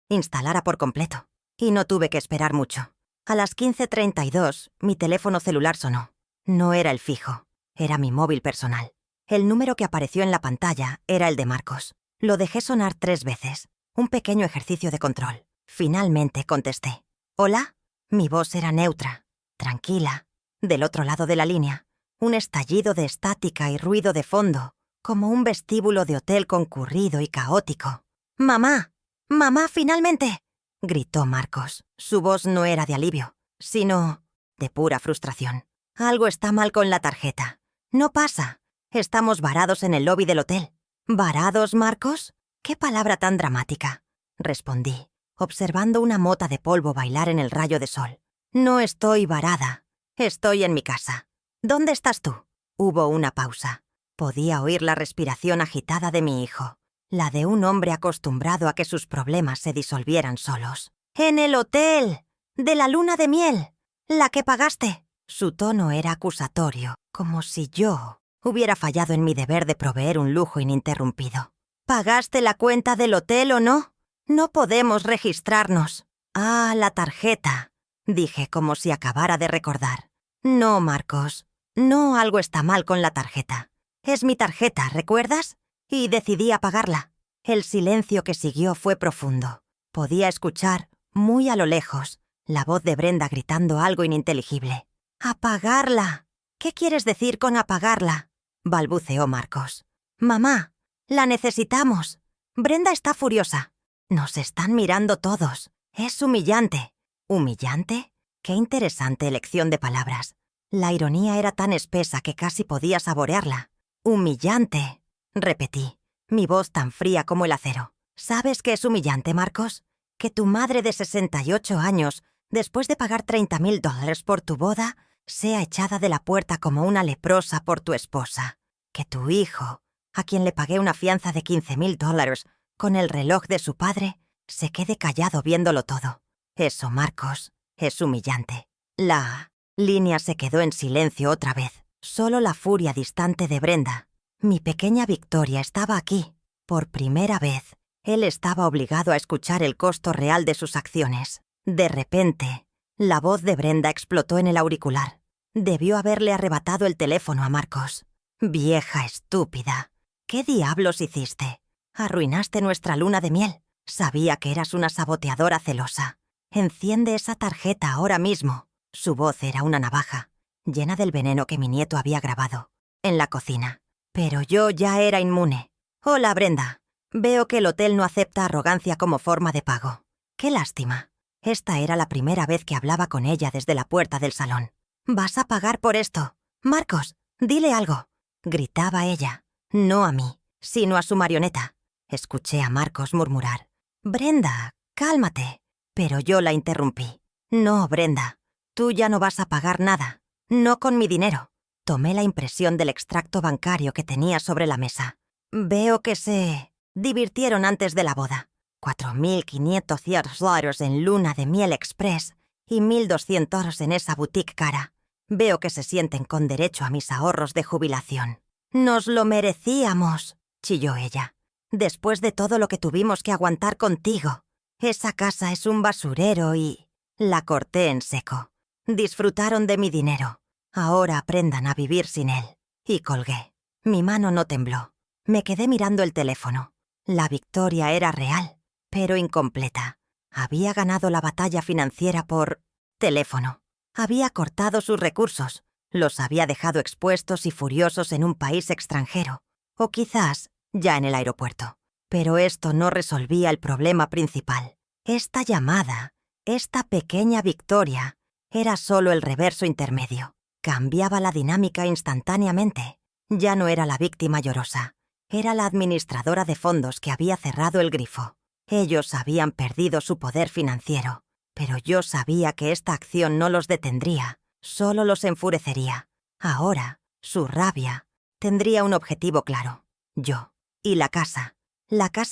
instalara por completo. Y no tuve que esperar mucho. A las 15:32, mi teléfono celular sonó. No era el fijo, era mi móvil personal. El número que apareció en la pantalla era el de Marcos. Lo dejé sonar 3 veces, un pequeño ejercicio de control. Finalmente contesté. ¿Hola? Mi voz era neutra, tranquila. Del otro lado de la línea, un estallido de estática y ruido de fondo, como un vestíbulo de hotel concurrido y caótico. ¡Mamá! ¡Mamá, finalmente!, gritó Marcos. Su voz no era de alivio, sino de pura frustración. Algo está mal con la tarjeta. No pasa. Estamos varados en el lobby del hotel. ¿Varados, Marcos? ¡Qué palabra tan dramática!, respondí, observando una mota de polvo bailar en el rayo de sol. No estoy varada. Estoy en mi casa. ¿Dónde estás tú? Hubo una pausa. Podía oír la respiración agitada de mi hijo, la de un hombre acostumbrado a que sus problemas se disolvieran solos. ¡En el hotel! ¡De la luna de miel! ¡La que pagaste! Su tono era acusatorio, como si yo hubiera fallado en mi deber de proveer un lujo ininterrumpido. ¿Pagaste la cuenta del hotel o no? No podemos registrarnos. Ah, la tarjeta, dije como si acabara de recordar. No, Marcos. No, algo está mal con la tarjeta. Es mi tarjeta, ¿recuerdas? Y decidí apagarla. El silencio que siguió fue profundo. Podía escuchar, muy a lo lejos, la voz de Brenda gritando algo ininteligible. ¡Apagarla! ¿Qué quieres decir con apagarla?, balbuceó Marcos. Mamá, la necesitamos. Brenda está furiosa. Nos están mirando todos. Es humillante. ¿Humillante? Qué interesante elección de palabras. La ironía era tan espesa que casi podía saborearla. Humillante, repetí, mi voz tan fría como el acero. ¿Sabes qué es humillante, Marcos? Que tu madre de 68 años, después de pagar $30,000 por tu boda, sea echada de la puerta como una leprosa por tu esposa. Que tu hijo, a quien le pagué una fianza de $15,000 con el reloj de su padre, se quede callado viéndolo todo. Eso, Marcos, es humillante. La línea se quedó en silencio otra vez. Solo la furia distante de Brenda. Mi pequeña Victoria estaba aquí. Por primera vez, él estaba obligado a escuchar el costo real de sus acciones. De repente, la voz de Brenda explotó en el auricular. Debió haberle arrebatado el teléfono a Marcos. Vieja estúpida. ¿Qué diablos hiciste? Arruinaste nuestra luna de miel. Sabía que eras una saboteadora celosa. Enciende esa tarjeta ahora mismo. Su voz era una navaja, llena del veneno que mi nieto había grabado, en la cocina. Pero yo ya era inmune. Hola, Brenda. Veo que el hotel no acepta arrogancia como forma de pago. Qué lástima. Esta era la primera vez que hablaba con ella desde la puerta del salón. «Vas a pagar por esto. Marcos, dile algo», gritaba ella. No a mí, sino a su marioneta. Escuché a Marcos murmurar. «Brenda, cálmate». Pero yo la interrumpí. «No, Brenda. Tú ya no vas a pagar nada. No con mi dinero». Tomé la impresión del extracto bancario que tenía sobre la mesa. Veo que se divirtieron antes de la boda. $4,500 en luna de miel express y $1,200 en esa boutique cara. Veo que se sienten con derecho a mis ahorros de jubilación. «Nos lo merecíamos», chilló ella. «Después de todo lo que tuvimos que aguantar contigo. Esa casa es un basurero y...». La corté en seco. Disfrutaron de mi dinero. Ahora aprendan a vivir sin él. Y colgué. Mi mano no tembló. Me quedé mirando el teléfono. La victoria era real, pero incompleta. Había ganado la batalla financiera por teléfono. Había cortado sus recursos. Los había dejado expuestos y furiosos en un país extranjero. O quizás ya en el aeropuerto. Pero esto no resolvía el problema principal. Esta llamada, esta pequeña victoria, era solo el reverso intermedio. Cambiaba la dinámica instantáneamente. Ya no era la víctima llorosa. Era la administradora de fondos que había cerrado el grifo. Ellos habían perdido su poder financiero. Pero yo sabía que esta acción no los detendría, solo los enfurecería. Ahora, su rabia tendría un objetivo claro. Yo. Y la casa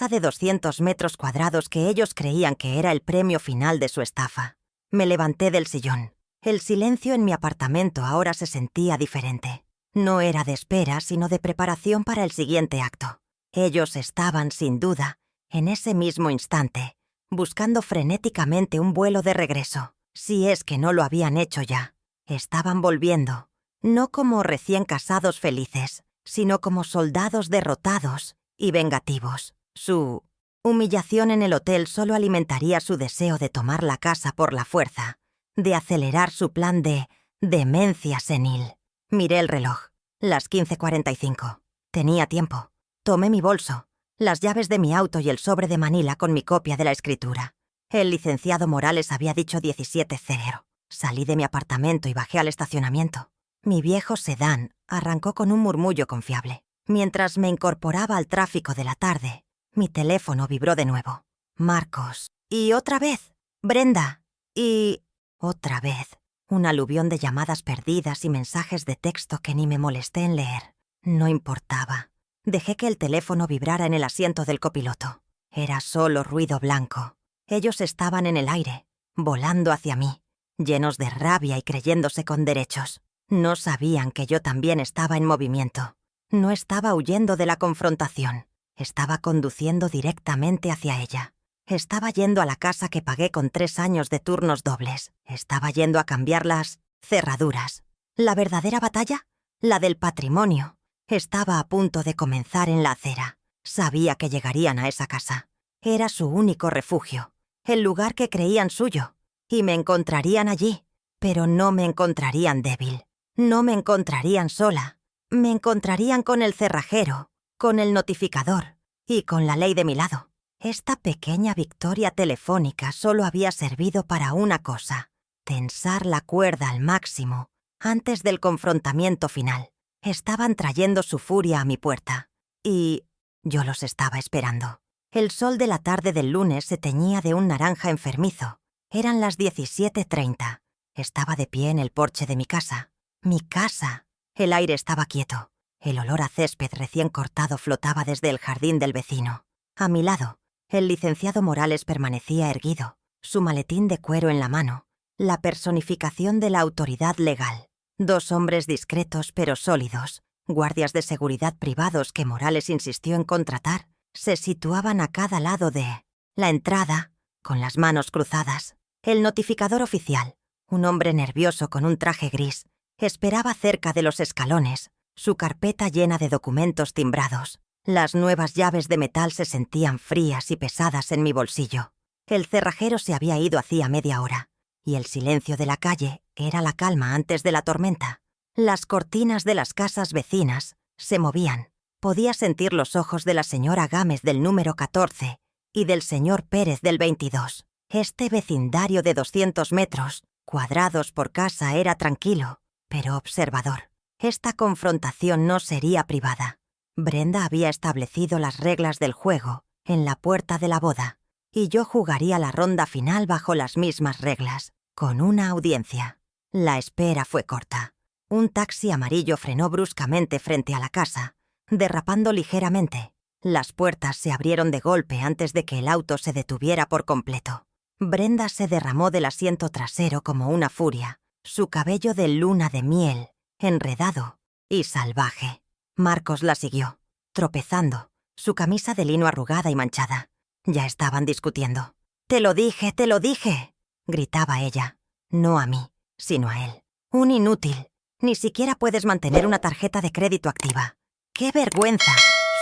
de 200 metros cuadrados que ellos creían que era el premio final de su estafa. Me levanté del sillón. El silencio en mi apartamento ahora se sentía diferente. No era de espera, sino de preparación para el siguiente acto. Ellos estaban, sin duda, en ese mismo instante, buscando frenéticamente un vuelo de regreso, si es que no lo habían hecho ya. Estaban volviendo, no como recién casados felices, sino como soldados derrotados y vengativos. Su humillación en el hotel solo alimentaría su deseo de tomar la casa por la fuerza, de acelerar su plan de demencia senil. Miré el reloj. Las 15:45. Tenía tiempo. Tomé mi bolso, las llaves de mi auto y el sobre de Manila con mi copia de la escritura. El licenciado Morales había dicho 17:00. Salí de mi apartamento y bajé al estacionamiento. Mi viejo sedán arrancó con un murmullo confiable. Mientras me incorporaba al tráfico de la tarde, mi teléfono vibró de nuevo. Marcos. Y otra vez. Brenda. Y otra vez. Un aluvión de llamadas perdidas y mensajes de texto que ni me molesté en leer. No importaba. Dejé que el teléfono vibrara en el asiento del copiloto. Era solo ruido blanco. Ellos estaban en el aire, volando hacia mí, llenos de rabia y creyéndose con derechos. No sabían que yo también estaba en movimiento. No estaba huyendo de la confrontación. Estaba conduciendo directamente hacia ella. Estaba yendo a la casa que pagué con 3 años de turnos dobles. Estaba yendo a cambiar las cerraduras. ¿La verdadera batalla? La del patrimonio. Estaba a punto de comenzar en la acera. Sabía que llegarían a esa casa. Era su único refugio, el lugar que creían suyo. Y me encontrarían allí. Pero no me encontrarían débil. No me encontrarían sola. Me encontrarían con el cerrajero, con el notificador y con la ley de mi lado. Esta pequeña victoria telefónica solo había servido para una cosa: tensar la cuerda al máximo antes del confrontamiento final. Estaban trayendo su furia a mi puerta. Y yo los estaba esperando. El sol de la tarde del lunes se teñía de un naranja enfermizo. Eran las 17:30. Estaba de pie en el porche de mi casa. Mi casa. El aire estaba quieto. El olor a césped recién cortado flotaba desde el jardín del vecino. A mi lado, el licenciado Morales permanecía erguido, su maletín de cuero en la mano, la personificación de la autoridad legal. 2 hombres discretos pero sólidos, guardias de seguridad privados que Morales insistió en contratar, se situaban a cada lado de la entrada, con las manos cruzadas. El notificador oficial, un hombre nervioso con un traje gris, esperaba cerca de los escalones, su carpeta llena de documentos timbrados. Las nuevas llaves de metal se sentían frías y pesadas en mi bolsillo. El cerrajero se había ido hacía media hora, y el silencio de la calle era la calma antes de la tormenta. Las cortinas de las casas vecinas se movían. Podía sentir los ojos de la señora Gámez del número 14 y del señor Pérez del 22. Este vecindario de 200 metros cuadrados por casa era tranquilo, pero observador. Esta confrontación no sería privada. Brenda había establecido las reglas del juego en la puerta de la boda, y yo jugaría la ronda final bajo las mismas reglas, con una audiencia. La espera fue corta. Un taxi amarillo frenó bruscamente frente a la casa, derrapando ligeramente. Las puertas se abrieron de golpe antes de que el auto se detuviera por completo. Brenda se derramó del asiento trasero como una furia, su cabello de luna de miel, enredado y salvaje. Marcos la siguió, tropezando, su camisa de lino arrugada y manchada. Ya estaban discutiendo. «¡Te lo dije, te lo dije!», gritaba ella. No a mí, sino a él. Un inútil. Ni siquiera puedes mantener una tarjeta de crédito activa. ¡Qué vergüenza!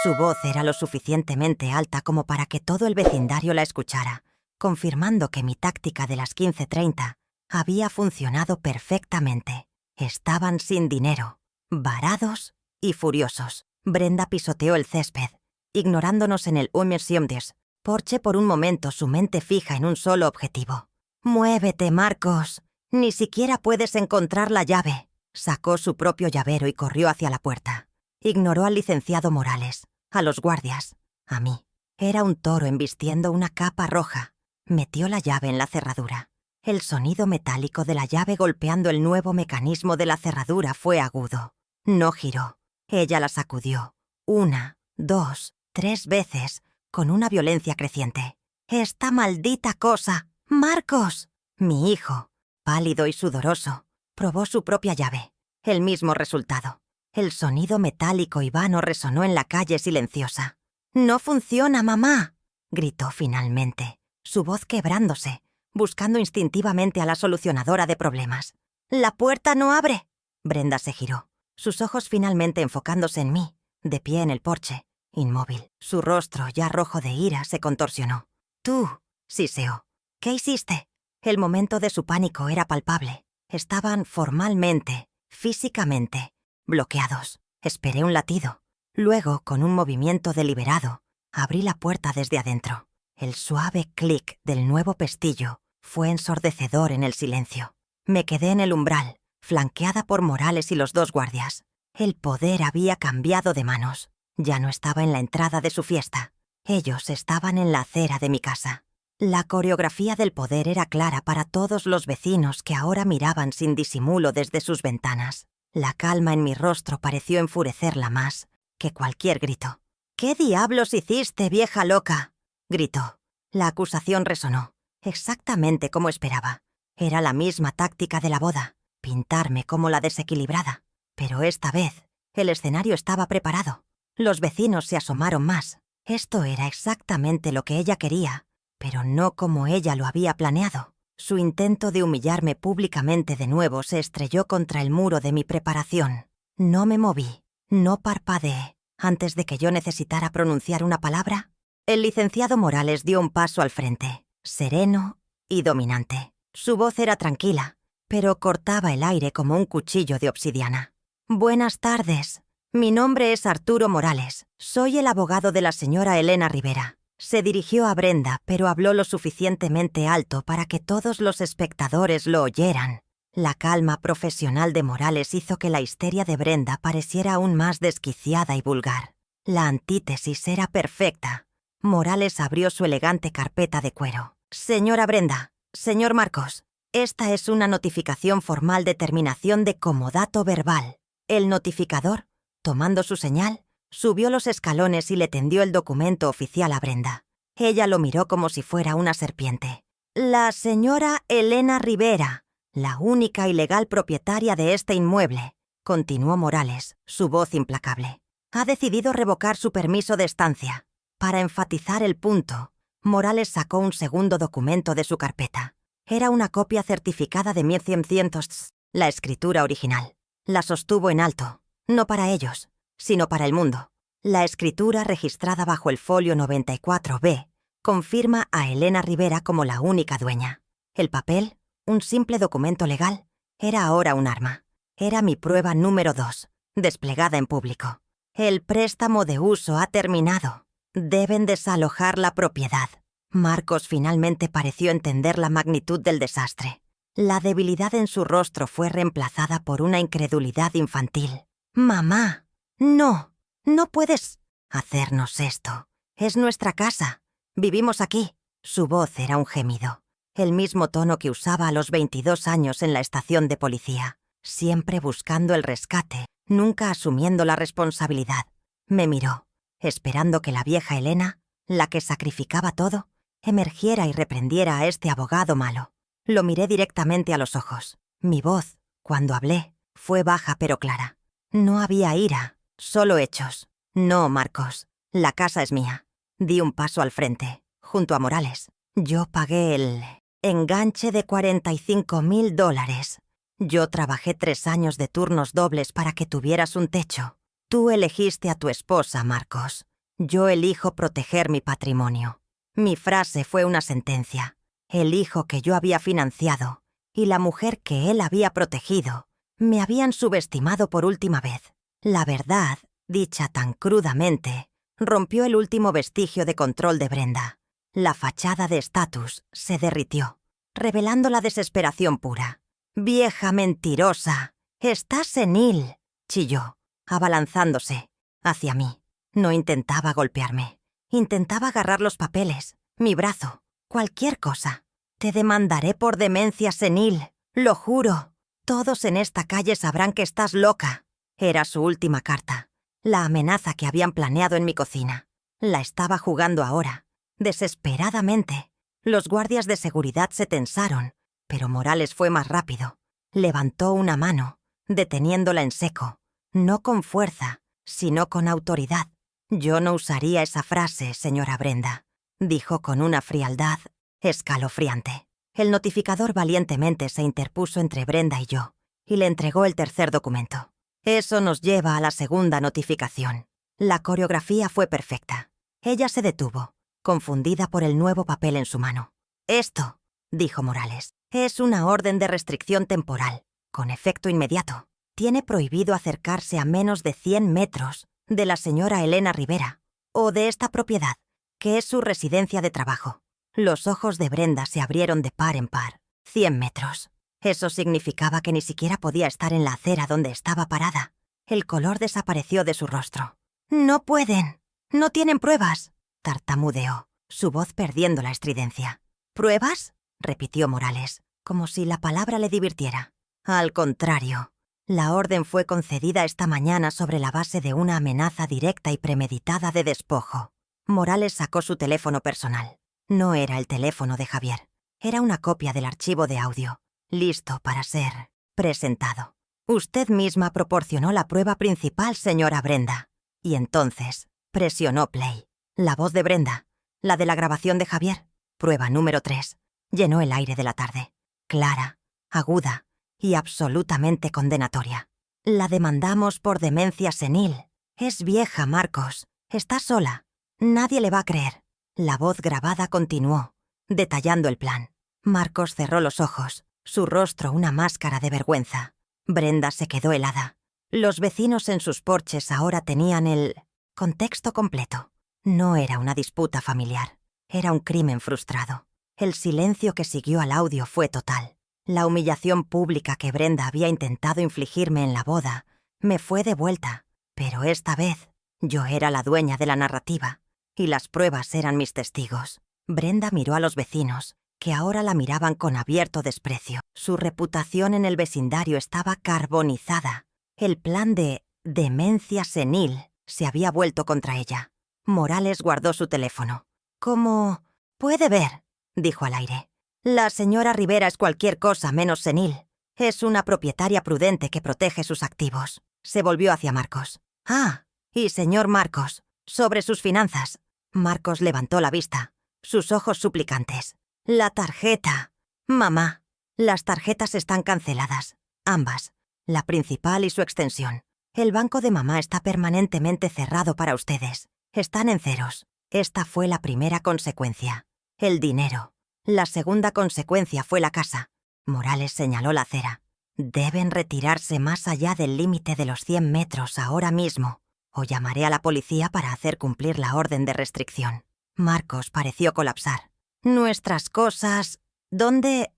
Su voz era lo suficientemente alta como para que todo el vecindario la escuchara, confirmando que mi táctica de las 15:30 había funcionado perfectamente. Estaban sin dinero, varados y furiosos. Brenda pisoteó el césped, ignorándonos en el Museum des Porche por un momento, su mente fija en un solo objetivo. «¡Muévete, Marcos! Ni siquiera puedes encontrar la llave». Sacó su propio llavero y corrió hacia la puerta. Ignoró al licenciado Morales, a los guardias, a mí. Era un toro embistiendo una capa roja. Metió la llave en la cerradura. El sonido metálico de la llave golpeando el nuevo mecanismo de la cerradura fue agudo. No giró. Ella la sacudió. 1, 2, 3 veces, con una violencia creciente. «¡Esta maldita cosa! ¡Marcos!». Mi hijo, pálido y sudoroso, probó su propia llave. El mismo resultado. El sonido metálico y vano resonó en la calle silenciosa. «¡No funciona, mamá!», gritó finalmente, su voz quebrándose, buscando instintivamente a la solucionadora de problemas. «¡La puerta no abre!». Brenda se giró, sus ojos finalmente enfocándose en mí, de pie en el porche, inmóvil. Su rostro, ya rojo de ira, se contorsionó. «Tú», siseó. «¿Qué hiciste?». El momento de su pánico era palpable. Estaban formalmente, físicamente, bloqueados. Esperé un latido. Luego, con un movimiento deliberado, abrí la puerta desde adentro. El suave clic del nuevo pestillo fue ensordecedor en el silencio. Me quedé en el umbral, flanqueada por Morales y los 2 guardias. El poder había cambiado de manos. Ya no estaba en la entrada de su fiesta. Ellos estaban en la acera de mi casa. La coreografía del poder era clara para todos los vecinos que ahora miraban sin disimulo desde sus ventanas. La calma en mi rostro pareció enfurecerla más que cualquier grito. «¿Qué diablos hiciste, vieja loca?», gritó. La acusación resonó, exactamente como esperaba. Era la misma táctica de la boda, pintarme como la desequilibrada. Pero esta vez, el escenario estaba preparado. Los vecinos se asomaron más. Esto era exactamente lo que ella quería, pero no como ella lo había planeado. Su intento de humillarme públicamente de nuevo se estrelló contra el muro de mi preparación. No me moví, no parpadeé. Antes de que yo necesitara pronunciar una palabra, el licenciado Morales dio un paso al frente, sereno y dominante. Su voz era tranquila, pero cortaba el aire como un cuchillo de obsidiana. «Buenas tardes. Mi nombre es Arturo Morales. Soy el abogado de la señora Elena Rivera». Se dirigió a Brenda, pero habló lo suficientemente alto para que todos los espectadores lo oyeran. La calma profesional de Morales hizo que la histeria de Brenda pareciera aún más desquiciada y vulgar. La antítesis era perfecta. Morales abrió su elegante carpeta de cuero. «Señora Brenda, señor Marcos, esta es una notificación formal de terminación de comodato verbal». El notificador, tomando su señal, subió los escalones y le tendió el documento oficial a Brenda. Ella lo miró como si fuera una serpiente. «La señora Elena Rivera, la única y legal propietaria de este inmueble», continuó Morales, su voz implacable, «ha decidido revocar su permiso de estancia». Para enfatizar el punto, Morales sacó un segundo documento de su carpeta. Era una copia certificada de 1900, la escritura original. La sostuvo en alto, no para ellos, sino para el mundo. La escritura registrada bajo el folio 94B confirma a Elena Rivera como la única dueña. El papel, un simple documento legal, era ahora un arma. Era mi prueba número 2, desplegada en público. «El préstamo de uso ha terminado. Deben desalojar la propiedad». Marcos finalmente pareció entender la magnitud del desastre. La debilidad en su rostro fue reemplazada por una incredulidad infantil. «Mamá, no, no puedes hacernos esto. Es nuestra casa. Vivimos aquí». Su voz era un gemido, el mismo tono que usaba a los 22 años en la estación de policía, siempre buscando el rescate, nunca asumiendo la responsabilidad. Me miró, esperando que la vieja Elena, la que sacrificaba todo, emergiera y reprendiera a este abogado malo. Lo miré directamente a los ojos. Mi voz, cuando hablé, fue baja pero clara. No había ira, solo hechos. «No, Marcos, la casa es mía». Di un paso al frente, junto a Morales. «Yo pagué el enganche de $45,000. Yo trabajé 3 años de turnos dobles para que tuvieras un techo. Tú elegiste a tu esposa, Marcos. Yo elijo proteger mi patrimonio. Mi frase fue una sentencia. El hijo que yo había financiado y la mujer que él había protegido me habían subestimado por última vez. La verdad, dicha tan crudamente, rompió el último vestigio de control de Brenda. La fachada de estatus se derritió, revelando la desesperación pura. «¡Vieja mentirosa! ¡Estás senil!», chilló, abalanzándose hacia mí. No intentaba golpearme. Intentaba agarrar los papeles, mi brazo, cualquier cosa. «Te demandaré por demencia senil, lo juro. Todos en esta calle sabrán que estás loca». Era su última carta, la amenaza que habían planeado en mi cocina. La estaba jugando ahora, desesperadamente. Los guardias de seguridad se tensaron, pero Morales fue más rápido. Levantó una mano, deteniéndola en seco, no con fuerza, sino con autoridad. «Yo no usaría esa frase, señora Brenda», dijo con una frialdad escalofriante. El notificador valientemente se interpuso entre Brenda y yo, y le entregó el tercer documento. Eso nos lleva a la segunda notificación. La coreografía fue perfecta. Ella se detuvo, confundida por el nuevo papel en su mano. «Esto», dijo Morales, «es una orden de restricción temporal, con efecto inmediato. Tiene prohibido acercarse a menos de 100 metros de la señora Elena Rivera, o de esta propiedad, que es su residencia de trabajo». Los ojos de Brenda se abrieron de par en par. 100 metros. Eso significaba que ni siquiera podía estar en la acera donde estaba parada. El color desapareció de su rostro. «No pueden. No tienen pruebas», tartamudeó, su voz perdiendo la estridencia. «¿Pruebas?», repitió Morales, como si la palabra le divirtiera. «Al contrario. La orden fue concedida esta mañana sobre la base de una amenaza directa y premeditada de despojo». Morales sacó su teléfono personal. No era el teléfono de Javier. Era una copia del archivo de audio, listo para ser presentado. «Usted misma proporcionó la prueba principal, señora Brenda». Y entonces presionó play. La voz de Brenda, la de la grabación de Javier, prueba número 3, llenó el aire de la tarde. Clara, aguda y absolutamente condenatoria. «La demandamos por demencia senil. Es vieja, Marcos. Está sola. Nadie le va a creer». La voz grabada continuó, detallando el plan. Marcos cerró los ojos, su rostro una máscara de vergüenza. Brenda se quedó helada. Los vecinos en sus porches ahora tenían el contexto completo. No era una disputa familiar, era un crimen frustrado. El silencio que siguió al audio fue total. La humillación pública que Brenda había intentado infligirme en la boda me fue devuelta, pero esta vez yo era la dueña de la narrativa. Y las pruebas eran mis testigos. Brenda miró a los vecinos, que ahora la miraban con abierto desprecio. Su reputación en el vecindario estaba carbonizada. El plan de demencia senil se había vuelto contra ella. Morales guardó su teléfono. «Como puede ver», dijo al aire, «la señora Rivera es cualquier cosa menos senil. Es una propietaria prudente que protege sus activos». Se volvió hacia Marcos. «Ah, y señor Marcos, sobre sus finanzas». Marcos levantó la vista, sus ojos suplicantes. «La tarjeta. Mamá, las tarjetas están canceladas. Ambas, la principal y su extensión. El banco de mamá está permanentemente cerrado para ustedes. Están en ceros. Esta fue la primera consecuencia. El dinero. La segunda consecuencia fue la casa». Morales señaló la acera. «Deben retirarse más allá del límite de los 100 metros ahora mismo, o llamaré a la policía para hacer cumplir la orden de restricción». Marcos pareció colapsar. «Nuestras cosas... ¿Dónde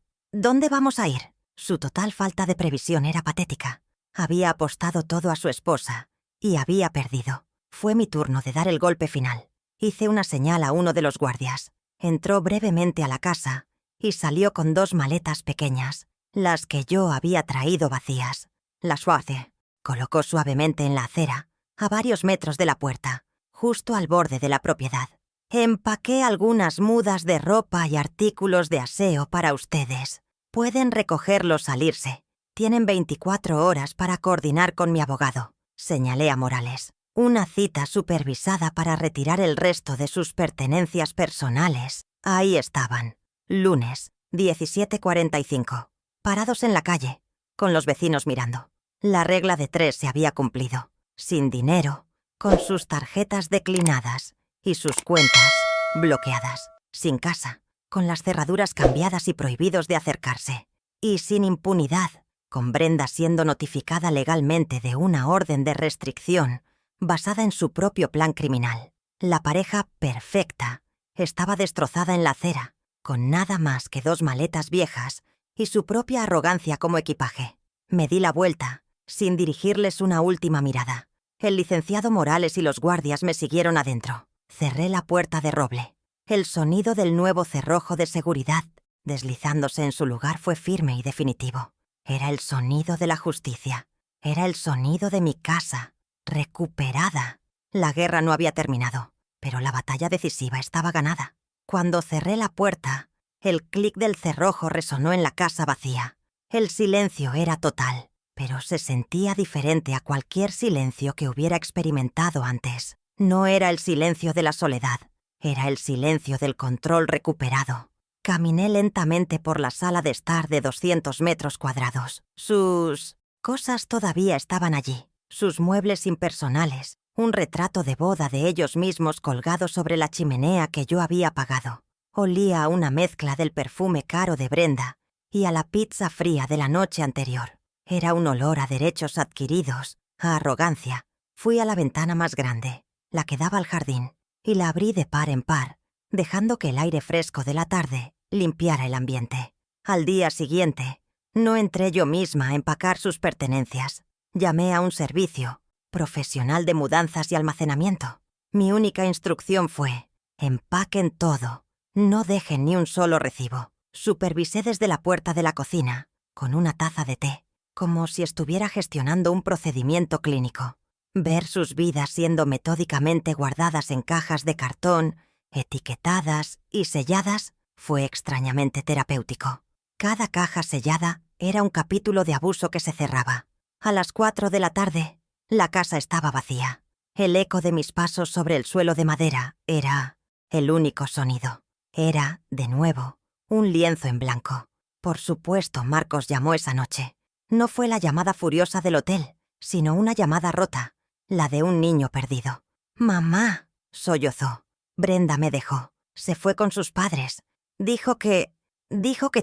vamos a ir?». Su total falta de previsión era patética. Había apostado todo a su esposa y había perdido. Fue mi turno de dar el golpe final. Hice una señal a uno de los guardias. Entró brevemente a la casa y salió con 2 maletas pequeñas, las que yo había traído vacías. Las colocó suavemente en la acera, a varios metros de la puerta, justo al borde de la propiedad. «Empaqué algunas mudas de ropa y artículos de aseo para ustedes. Pueden recogerlos al irse. Tienen 24 horas para coordinar con mi abogado», señalé a Morales. «Una cita supervisada para retirar el resto de sus pertenencias personales». Ahí estaban, lunes, 17:45, parados en la calle, con los vecinos mirando. La regla de 3 se había cumplido. Sin dinero, con sus tarjetas declinadas y sus cuentas bloqueadas. Sin casa, con las cerraduras cambiadas y prohibidos de acercarse. Y sin impunidad, con Brenda siendo notificada legalmente de una orden de restricción basada en su propio plan criminal. La pareja perfecta estaba destrozada en la acera, con nada más que 2 maletas viejas y su propia arrogancia como equipaje. Me di la vuelta, sin dirigirles una última mirada. El licenciado Morales y los guardias me siguieron adentro. Cerré la puerta de roble. El sonido del nuevo cerrojo de seguridad, deslizándose en su lugar, fue firme y definitivo. Era el sonido de la justicia. Era el sonido de mi casa, recuperada. La guerra no había terminado, pero la batalla decisiva estaba ganada. Cuando cerré la puerta, el clic del cerrojo resonó en la casa vacía. El silencio era total, pero se sentía diferente a cualquier silencio que hubiera experimentado antes. No era el silencio de la soledad, era el silencio del control recuperado. Caminé lentamente por la sala de estar de 200 metros cuadrados. Sus cosas todavía estaban allí, sus muebles impersonales, un retrato de boda de ellos mismos colgado sobre la chimenea que yo había apagado. Olía a una mezcla del perfume caro de Brenda y a la pizza fría de la noche anterior. Era un olor a derechos adquiridos, a arrogancia. Fui a la ventana más grande, la que daba al jardín, y la abrí de par en par, dejando que el aire fresco de la tarde limpiara el ambiente. Al día siguiente, no entré yo misma a empacar sus pertenencias. Llamé a un servicio profesional de mudanzas y almacenamiento. Mi única instrucción fue: empaquen todo, no dejen ni un solo recibo. Supervisé desde la puerta de la cocina, con una taza de té, como si estuviera gestionando un procedimiento clínico. Ver sus vidas siendo metódicamente guardadas en cajas de cartón, etiquetadas y selladas, fue extrañamente terapéutico. Cada caja sellada era un capítulo de abuso que se cerraba. A las 4 de la tarde, la casa estaba vacía. El eco de mis pasos sobre el suelo de madera era el único sonido. Era, de nuevo, un lienzo en blanco. Por supuesto, Marcos llamó esa noche. No fue la llamada furiosa del hotel, sino una llamada rota, la de un niño perdido. «Mamá», sollozó. «Brenda me dejó. Se fue con sus padres. Dijo que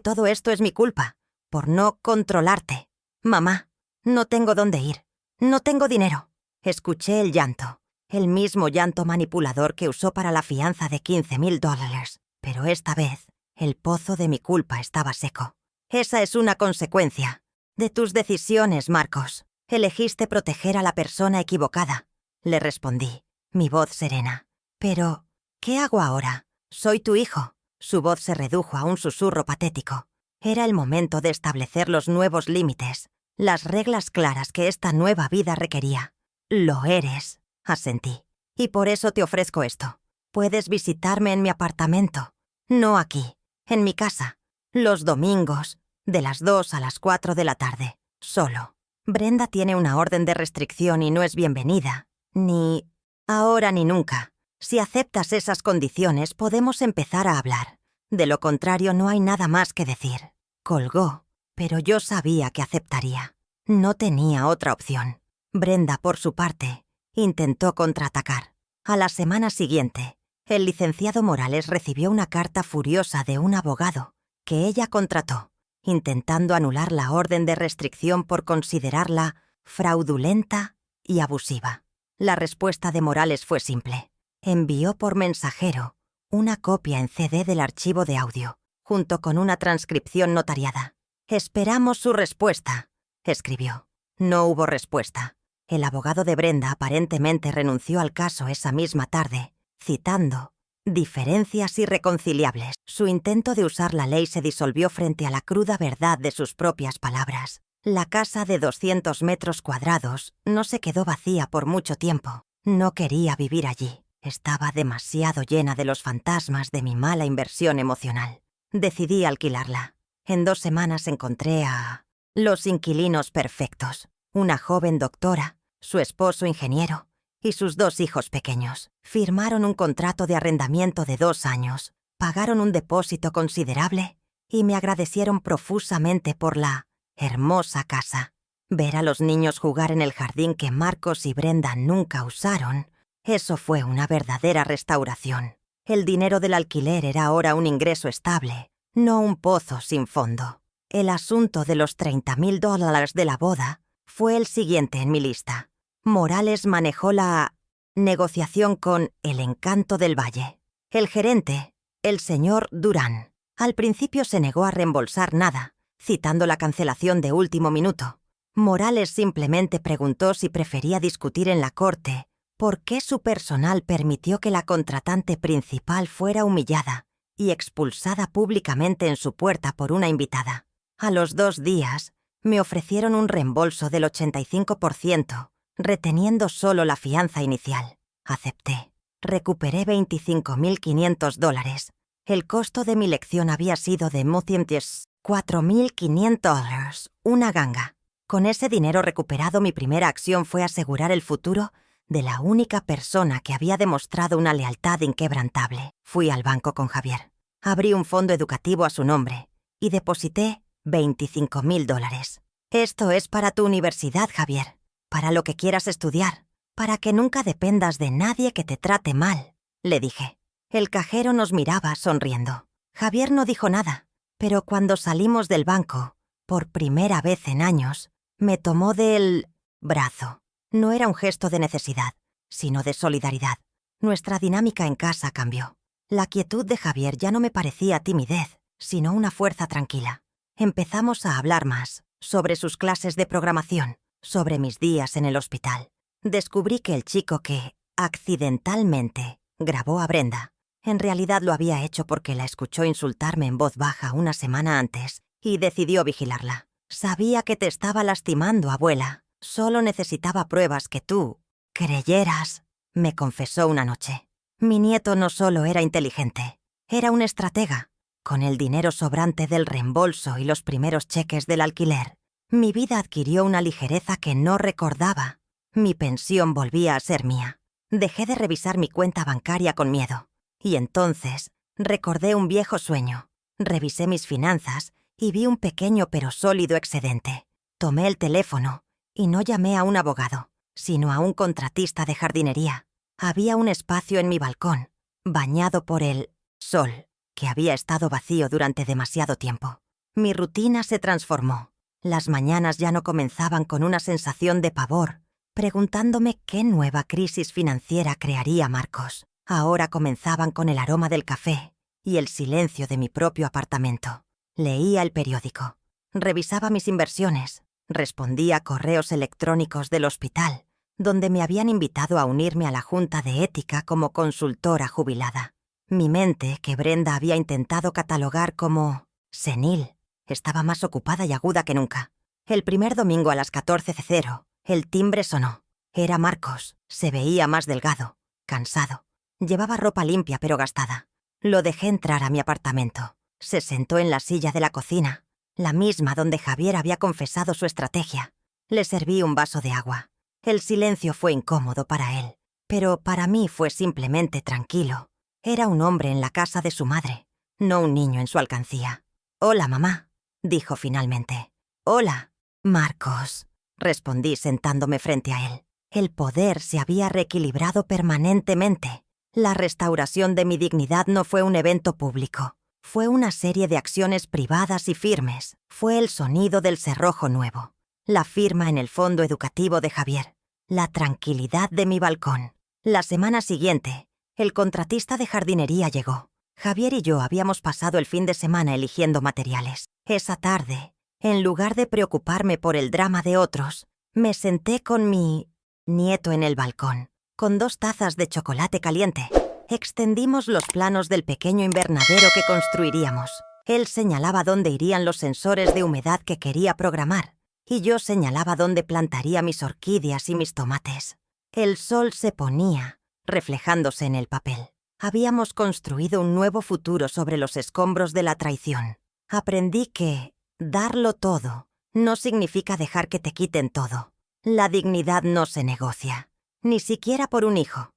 todo esto es mi culpa, por no controlarte. Mamá, no tengo dónde ir. No tengo dinero». Escuché el llanto, el mismo llanto manipulador que usó para la fianza de $15,000. Pero esta vez, el pozo de mi culpa estaba seco. «Esa es una consecuencia de tus decisiones, Marcos. Elegiste proteger a la persona equivocada», le respondí, mi voz serena. «Pero, ¿qué hago ahora? Soy tu hijo». Su voz se redujo a un susurro patético. Era el momento de establecer los nuevos límites, las reglas claras que esta nueva vida requería. «Lo eres», asentí. «Y por eso te ofrezco esto. Puedes visitarme en mi apartamento. No aquí, en mi casa. Los domingos, de las 2 a las 4 de la tarde. Solo. Brenda tiene una orden de restricción y no es bienvenida. Ni ahora ni nunca. Si aceptas esas condiciones, podemos empezar a hablar. De lo contrario, no hay nada más que decir». Colgó, pero yo sabía que aceptaría. No tenía otra opción. Brenda, por su parte, intentó contraatacar. A la semana siguiente, el licenciado Morales recibió una carta furiosa de un abogado que ella contrató, intentando anular la orden de restricción por considerarla fraudulenta y abusiva. La respuesta de Morales fue simple. Envió por mensajero una copia en CD del archivo de audio, junto con una transcripción notariada. «Esperamos su respuesta», escribió. No hubo respuesta. El abogado de Brenda aparentemente renunció al caso esa misma tarde, citando diferencias irreconciliables. Su intento de usar la ley se disolvió frente a la cruda verdad de sus propias palabras. La casa de 200 metros cuadrados no se quedó vacía por mucho tiempo. No quería vivir allí. Estaba demasiado llena de los fantasmas de mi mala inversión emocional. Decidí alquilarla. En 2 semanas encontré a los inquilinos perfectos. Una joven doctora, su esposo ingeniero y sus 2 hijos pequeños. Firmaron un contrato de arrendamiento de 2 años, pagaron un depósito considerable y me agradecieron profusamente por la hermosa casa. Ver a los niños jugar en el jardín que Marcos y Brenda nunca usaron, eso fue una verdadera restauración. El dinero del alquiler era ahora un ingreso estable, no un pozo sin fondo. El asunto de los $30,000 de la boda fue el siguiente en mi lista. Morales manejó la negociación con El Encanto del Valle. El gerente, el señor Durán, al principio se negó a reembolsar nada, citando la cancelación de último minuto. Morales simplemente preguntó si prefería discutir en la corte por qué su personal permitió que la contratante principal fuera humillada y expulsada públicamente en su puerta por una invitada. A los 2 días, me ofrecieron un reembolso del 85%, reteniendo solo la fianza inicial. Acepté. Recuperé $25,500. El costo de mi lección había sido de $4,500, una ganga. Con ese dinero recuperado, mi primera acción fue asegurar el futuro de la única persona que había demostrado una lealtad inquebrantable. Fui al banco con Javier. Abrí un fondo educativo a su nombre y deposité $25,000. Esto es para tu universidad, Javier, para lo que quieras estudiar, para que nunca dependas de nadie que te trate mal, le dije. El cajero nos miraba sonriendo. Javier no dijo nada, pero cuando salimos del banco, por primera vez en años, me tomó del brazo. No era un gesto de necesidad, sino de solidaridad. Nuestra dinámica en casa cambió. La quietud de Javier ya no me parecía timidez, sino una fuerza tranquila. Empezamos a hablar más, sobre sus clases de programación, sobre mis días en el hospital. Descubrí que el chico que, accidentalmente, grabó a Brenda, en realidad lo había hecho porque la escuchó insultarme en voz baja una semana antes y decidió vigilarla. Sabía que te estaba lastimando, abuela. Solo necesitaba pruebas que tú creyeras, me confesó una noche. Mi nieto no solo era inteligente, era un estratega. Con el dinero sobrante del reembolso y los primeros cheques del alquiler, mi vida adquirió una ligereza que no recordaba. Mi pensión volvía a ser mía. Dejé de revisar mi cuenta bancaria con miedo. Y entonces recordé un viejo sueño. Revisé mis finanzas y vi un pequeño pero sólido excedente. Tomé el teléfono y no llamé a un abogado, sino a un contratista de jardinería. Había un espacio en mi balcón, bañado por el sol, que había estado vacío durante demasiado tiempo. Mi rutina se transformó. Las mañanas ya no comenzaban con una sensación de pavor, preguntándome qué nueva crisis financiera crearía Marcos. Ahora comenzaban con el aroma del café y el silencio de mi propio apartamento. Leía el periódico, revisaba mis inversiones, respondía a correos electrónicos del hospital, donde me habían invitado a unirme a la junta de ética como consultora jubilada. Mi mente, que Brenda había intentado catalogar como senil, estaba más ocupada y aguda que nunca. El primer domingo a las 14:00, el timbre sonó. Era Marcos. Se veía más delgado, cansado. Llevaba ropa limpia pero gastada. Lo dejé entrar a mi apartamento. Se sentó en la silla de la cocina, la misma donde Javier había confesado su estrategia. Le serví un vaso de agua. El silencio fue incómodo para él, pero para mí fue simplemente tranquilo. Era un hombre en la casa de su madre, no un niño en su alcancía. «Hola, mamá», dijo finalmente. «Hola, Marcos», respondí sentándome frente a él. El poder se había reequilibrado permanentemente. La restauración de mi dignidad no fue un evento público. Fue una serie de acciones privadas y firmes. Fue el sonido del cerrojo nuevo, la firma en el fondo educativo de Javier, la tranquilidad de mi balcón. La semana siguiente, el contratista de jardinería llegó. Javier y yo habíamos pasado el fin de semana eligiendo materiales. Esa tarde, en lugar de preocuparme por el drama de otros, me senté con mi nieto en el balcón, con 2 tazas de chocolate caliente. Extendimos los planos del pequeño invernadero que construiríamos. Él señalaba dónde irían los sensores de humedad que quería programar, y yo señalaba dónde plantaría mis orquídeas y mis tomates. El sol se ponía, reflejándose en el papel. Habíamos construido un nuevo futuro sobre los escombros de la traición. Aprendí que darlo todo no significa dejar que te quiten todo. La dignidad no se negocia, ni siquiera por un hijo.